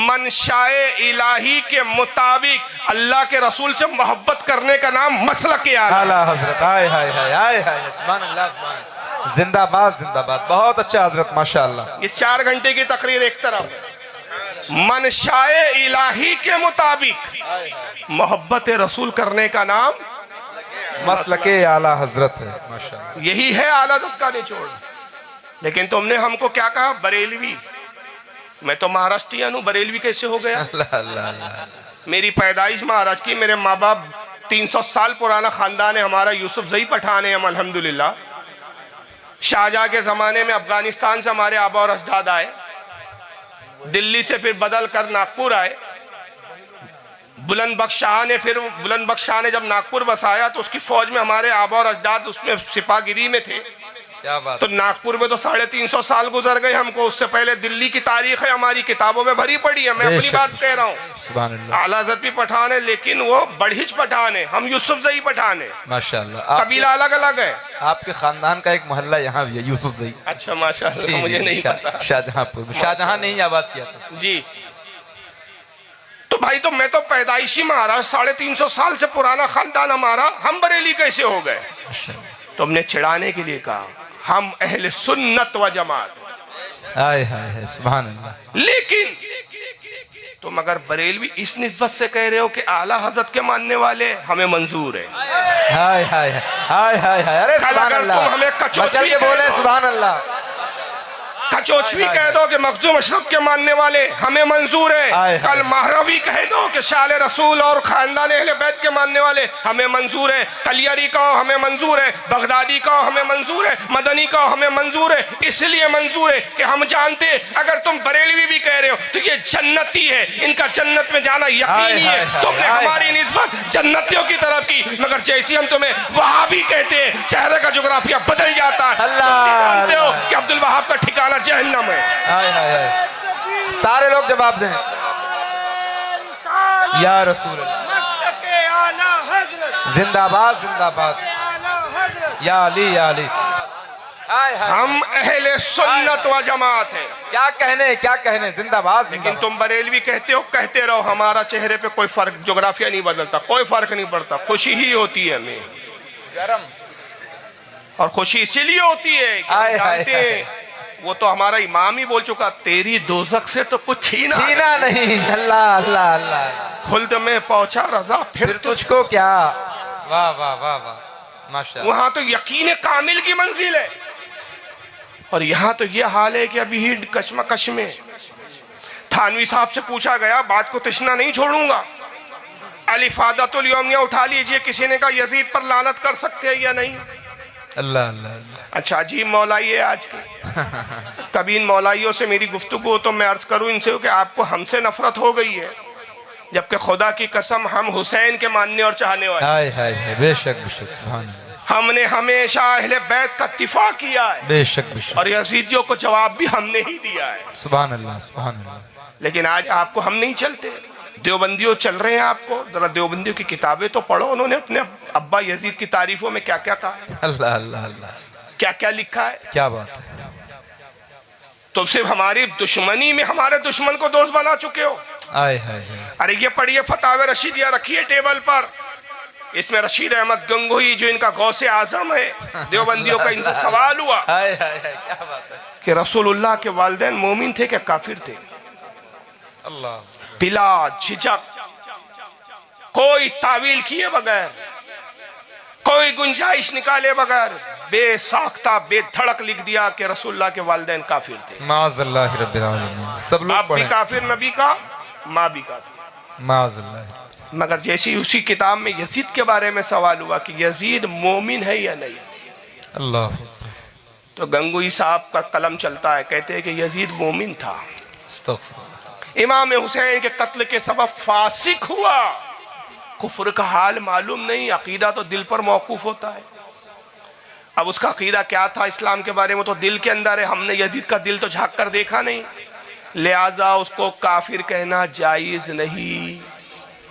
منشائے الہی کے مطابق اللہ کے رسول سے محبت کرنے کا نام مسلک اعلیٰ حضرت. ہائے ہائے ہائے ہائے ہائے سبحان اللہ سبحان اللہ. زندہ باد زندہ باد. بہت اچھا حضرت ماشاءاللہ. یہ 4 گھنٹے کی تقریر ایک طرف، منشائے الہی کے مطابق محبت رسول کرنے کا نام مسلک اعلیٰ حضرت ہے ماشاءاللہ. یہی ہے اعلیٰ حضرت کا نچوڑ. لیکن تم نے ہم کو کیا کہا؟ بریلوی. میں تو مہاراشٹریان ہوں، بریلوی کیسے ہو گیا؟ اللہ اللہ اللہ. میری پیدائش مہاراشٹر کی، میرے ماں باپ 300 سال پرانا خاندان ہے ہمارا. یوسف زئی پٹھان ہے ہم الحمدللہ. شاہجہاں کے زمانے میں افغانستان سے ہمارے آبا اور اجداد آئے، دلی سے پھر بدل کر ناگپور آئے. بلند بخش شاہ نے جب ناگپور بسایا تو اس کی فوج میں ہمارے آبا اور اجداد اس میں سپاہ گیری میں تھے. کیا بات. تو ناگپور میں تو 350 سال گزر گئے ہم کو. اس سے پہلے دلی کی تاریخ ہے ہماری کتابوں میں بھری پڑی ہے. میں اپنی بات کہہ رہا ہوں. سبحان اللہ. اعلیٰ حضرت بھی پٹھان ہے لیکن وہ بڑھچ پٹھان ہے، ہم یوسف زئی پٹھان ہے. ماشاءاللہ. قبیلہ الگ الگ ہے. آپ کے خاندان کا ایک محلہ یہاں بھی ہے یوسف زئی. اچھا ماشاءاللہ، مجھے نہیں پتا. شاہجہاں پور میں. شاہجہاں نے ہی آباد کیا تھا. جی. تو بھائی تو میں تو پیدائشی مہاراشٹر 350 سال سے پرانا خاندان ہمارا. ہم بریلی کیسے ہو گئے؟ تم نے چڑھانے کے لیے کہا ہم اہل سنت و جماعت. ہائے ہائے ہائے سبحان اللہ. لیکن تم اگر بریلوی اس نسبت سے کہہ رہے ہو کہ اعلیٰ حضرت کے ماننے والے ہمیں منظور ہے. ہائے ہائے ہائے ہائے ہائے. ارے سبحان اللہ. تم ہمیں کچوچوی بولے سبحان اللہ. کچوچوی کہہ دو کہ مخدوم اشرف کے ماننے والے ہمیں منظور ہے. کل مہروی کہہ دو کہ شال رسول اور خاندان اہل بیت کے ماننے والے ہمیں منظور ہے. کلیری کہو ہمیں منظور ہے. بغدادی کہو ہمیں منظور ہے. مدنی کہو ہمیں منظور ہے. اس لیے منظور ہے کہ ہم جانتے اگر تم بریلوی بھی کہہ رہے ہو تو یہ جنتی ہے، ان کا جنت میں جانا یقینی ہے. تم نے ہماری نسبت جنتیوں کی طرف کی، مگر جیسی ہم تمہیں وہابی کہتے ہیں چہرے کا جغرافیہ بدل جاتا ہے. جانتے ہو کہ عبدالوہاب کا ٹھکانہ جہنم ہے. سارے لوگ جواب دیں. یا رسول اللہ، مسلک اعلیٰ حضرت، زندہ باد زندہ باد، اعلیٰ حضرت۔ یا علی یا علی۔ ہم اہل سنت و جماعت ہیں، کیا کہنے زندہ باد زندہ لیکن باد۔ تم بریلوی کہتے ہو، کہتے رہو، ہمارا چہرے پہ کوئی فرق، جغرافیہ نہیں بدلتا، کوئی فرق نہیں پڑتا، خوشی ہی ہوتی ہے ہمیں، گرم اور خوشی اسی لیے ہوتی ہے کہ ہم آئے ہائے جانتے ہیں، وہ تو ہمارا امام ہی بول چکا، تیری دوزخ سے تو کچھ چھینا نہیں، اللہ اللہ اللہ، خلد میں پہنچا رضا پھر تجھ کو کیا۔ واہ واہ واہ واہ، ماشاءاللہ۔ وہاں تو یقین کامل کی منزل ہے، اور یہاں تو یہ حال ہے کہ ابھی ہی کشمکش میں۔ تھانوی صاحب سے پوچھا گیا، بات کو تشنا نہیں چھوڑوں گا، الافادۃ الیومیہ اٹھا لیجئے، کسی نے کہا یزید پر لعنت کر سکتے ہیں یا نہیں؟ اللہ اللہ اللہ، اچھا عجیب مولائی ہے آج کی، کبھی ان مولائیوں سے میری گفتگو تو میں عرض کروں ان سے کہ آپ کو ہم سے نفرت ہو گئی ہے، جبکہ خدا کی قسم ہم حسین کے ماننے اور چاہنے والے، ہائے ہائے ہائے، بے شک سبحان اللہ، ہم نے ہمیشہ اہل بیت کا دفاع کیا ہے، بے شک اور یزیدیوں کو جواب بھی ہم نے ہی دیا ہے، سبحان اللہ سبحان اللہ۔ لیکن آج آپ کو ہم نہیں چلتے، دیوبندیوں چل رہے ہیں آپ کو، ذرا دیوبندیوں کی کتابیں تو پڑھو، انہوں نے اپنے ابا یزید کی تعریفوں میں کیا کیا کہا ہے، اللہ اللہ اللہ، کیا کیا لکھا ہے۔ کیا بات ہے، تو صرف ہماری دشمنی میں ہمارے دشمن کو دوست بنا چکے ہو۔ آئے ہائے ہائے، ارے یہ پڑھیے فتاوی رشیدیہ رکھیے ٹیبل پر، اس میں رشید احمد گنگوہی جو ان کا غوث اعظم ہے، دیوبندیوں کا ان سے سوال ہوا ہائے ہائے ہائے، کیا بات ہے، کہ رسول اللہ کے والدین مومن تھے کہ کافر تھے؟ اللہ، بلا جھجک، کوئی تعویل کیے بغیر، کوئی گنجائش نکالے بغیر، بے ساختہ بے دھڑک لکھ دیا کہ رسول اللہ کے والدین کافر تھے۔ معاذ اللہ رب العالمین، سب لوگ باپ بھی پڑھیں، کافر نبی کا، ماں بھی کافر، معاذ اللہ، مگر جیسی اسی کتاب میں یزید کے بارے میں سوال ہوا کہ یزید مومن ہے یا نہیں، اللہ، تو گنگوئی صاحب کا قلم چلتا ہے، کہتے ہیں کہ یزید مومن تھا، استغفر اللہ، امام حسین کے قتل کے سبب فاسق ہوا، کفر کا حال معلوم نہیں، عقیدہ تو دل پر موقوف ہوتا ہے۔ اب اس کا عقیدہ کیا تھا اسلام کے بارے میں تو دل کے اندر ہے، ہم نے یزید کا دل تو جھانک کر دیکھا نہیں، لہٰذا اس کو کافر کہنا جائز نہیں۔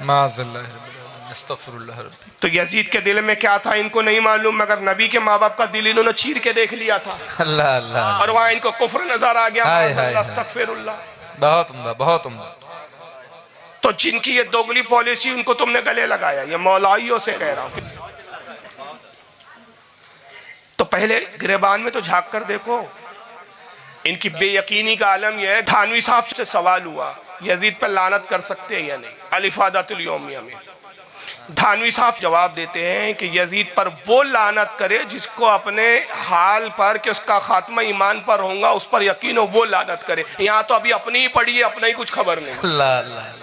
معاذ اللہ رب العالمین، استغفر اللہ رب، تو یزید کے دل میں کیا تھا ان کو نہیں معلوم، مگر نبی کے ماں باپ کا دل انہوں نے چیر کے دیکھ لیا تھا، اللہ اللہ، اور وہاں ان کو کفر نظر آ گیا، ہائے ہائے ہائے، استغفر اللہ۔ بہت عمدہ بہت عمدہ، تو جن کی یہ دوگلی پالیسی ان کو تم نے گلے لگایا، یہ مولائیوں سے کہہ رہا ہوں، تو پہلے گریبان میں تو جھانک کر دیکھو، ان کی بے یقینی کا عالم یہ ہے۔ تھانوی صاحب سے سوال ہوا یزید پر لعنت کر سکتے ہیں یا نہیں، الافادۃ الیومیہ میں تھانوی صاحب جواب دیتے ہیں کہ یزید پر وہ لعنت کرے جس کو اپنے حال پر کہ اس کا خاتمہ ایمان پر ہوگا اس پر یقین ہو، وہ لعنت کرے۔ یہاں تو ابھی اپنی ہی پڑھی ہے، اپنا ہی کچھ خبر نہیں۔ اللہ اللہ اللہ،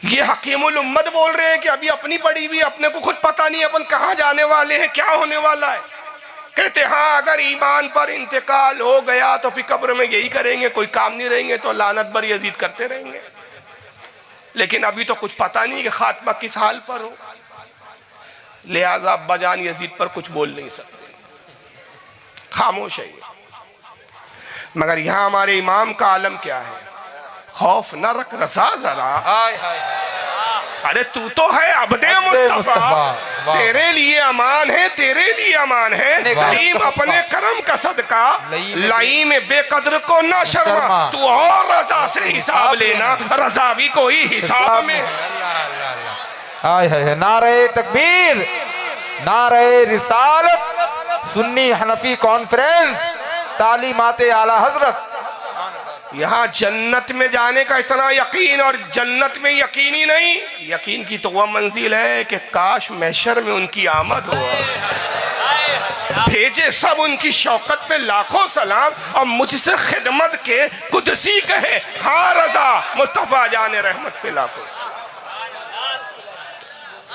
یہ حکیم الامت بول رہے ہیں کہ ابھی اپنی پڑھی ہوئی، اپنے کو خود پتہ نہیں اپن کہاں جانے والے ہیں، کیا ہونے والا ہے۔ کہتے ہاں اگر ایمان پر انتقال ہو گیا تو پھر قبر میں یہی کریں گے، کوئی کام نہیں رہیں گے تو لعنت بر یزید کرتے رہیں گے، لیکن ابھی تو کچھ پتہ نہیں کہ خاتمہ کس حال پر ہو، لہذا ابا جان یزید پر کچھ بول نہیں سکتے، خاموش ہے یہ۔ مگر یہاں ہمارے امام کا عالم کیا ہے، خوف نہ رکھ رضا ذرا، ہائے ہائے، ارے تو تو ہے عبد مصطفیٰ، تیرے لیے امان ہے، تیرے لیے امان ہے، کریم اپنے کرم کا صدقہ، لائیم بے قدر کو نہ شرما، تو اور رضا سے حساب لینا، رضا بھی کوئی حساب میں۔ ہائے ہائے، نعرہ تکبیر، نعرہ رسالت، سنی حنفی کانفرنس، تعلیمات اعلیٰ حضرت۔ یہاں جنت میں جانے کا اتنا یقین، اور جنت میں یقینی نہیں، یقین کی تو وہ منزل ہے کہ کاش محشر میں ان کی آمد ہو، بھیجے سب ان کی شوقت پہ لاکھوں سلام، اور مجھ سے خدمت کے قدسی کہے ہاں رضا مصطفیٰ جان رحمت پہ لاکھوں۔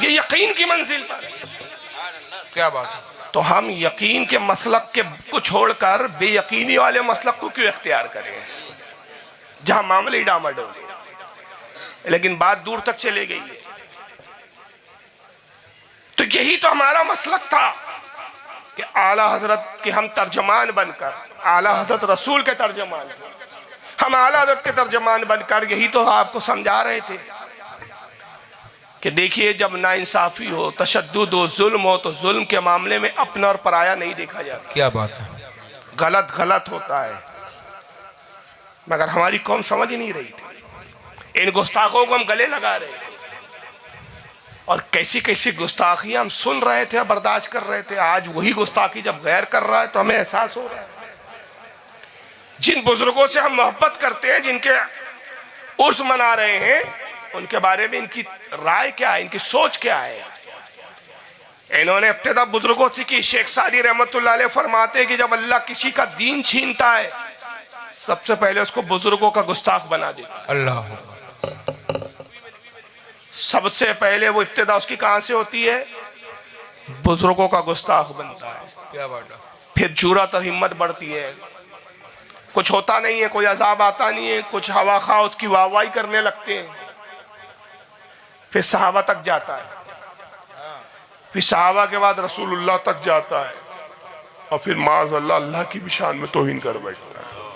یہ یقین کی منزل پر ہے۔ کیا بات ہے، تو ہم یقین کے مسلک کے کو چھوڑ کر بے یقینی والے مسلک کو کیوں اختیار کریں، جہاں معاملے ڈاماڈول ہے، لیکن بات دور تک چلے گئی ہے۔ تو یہی تو ہمارا مسلک تھا کہ اعلیٰ حضرت کے ہم ترجمان بن کر، اعلیٰ حضرت رسول کے ترجمان ہیں، ہم اعلیٰ حضرت کے ترجمان بن کر یہی تو آپ کو سمجھا رہے تھے کہ دیکھیے جب ناانصافی ہو، تشدد ہو، ظلم ہو، تو ظلم کے معاملے میں اپنا اور پرایا نہیں دیکھا جاتا. کیا بات ہے. غلط غلط ہوتا ہے، مگر ہماری قوم سمجھ نہیں رہی تھی. ان گستاخوں کو ہم گلے لگا رہے تھے اور کیسی کیسی گستاخیاں ہم سن رہے تھے، برداشت کر رہے تھے. آج وہی گستاخی جب غیر کر رہا ہے تو ہمیں احساس ہو رہا ہے. جن بزرگوں سے ہم محبت کرتے ہیں، جن کے عرس منا رہے ہیں، ان کے بارے میں ان کی رائے کیا ہے، ان کی سوچ کیا ہے. انہوں نے ابتدا بزرگوں سے کی. شیخ سعدی رحمت اللہ علیہ فرماتے ہیں کہ جب اللہ کسی کا دین چھینتا ہے سب سے پہلے اس کو بزرگوں کا گستاخ بنا دیتا ہے. اللہ سب سے پہلے وہ ابتدا اس کی کہاں سے ہوتی ہے؟ بزرگوں کا گستاخ بنتا ہے. کیا بات ہے. پھر جرأت اور ہمت بڑھتی ہے. کچھ ہوتا نہیں ہے، کوئی عذاب آتا نہیں ہے، کچھ ہوا خواہ اس کی واہواہی کرنے لگتے ہیں. پھر صحابہ تک جاتا ہے، پھر صحابہ کے بعد رسول اللہ تک جاتا ہے، اور پھر معاذ اللہ اللہ کی بھی شان میں توہین کر بیٹھتا ہے.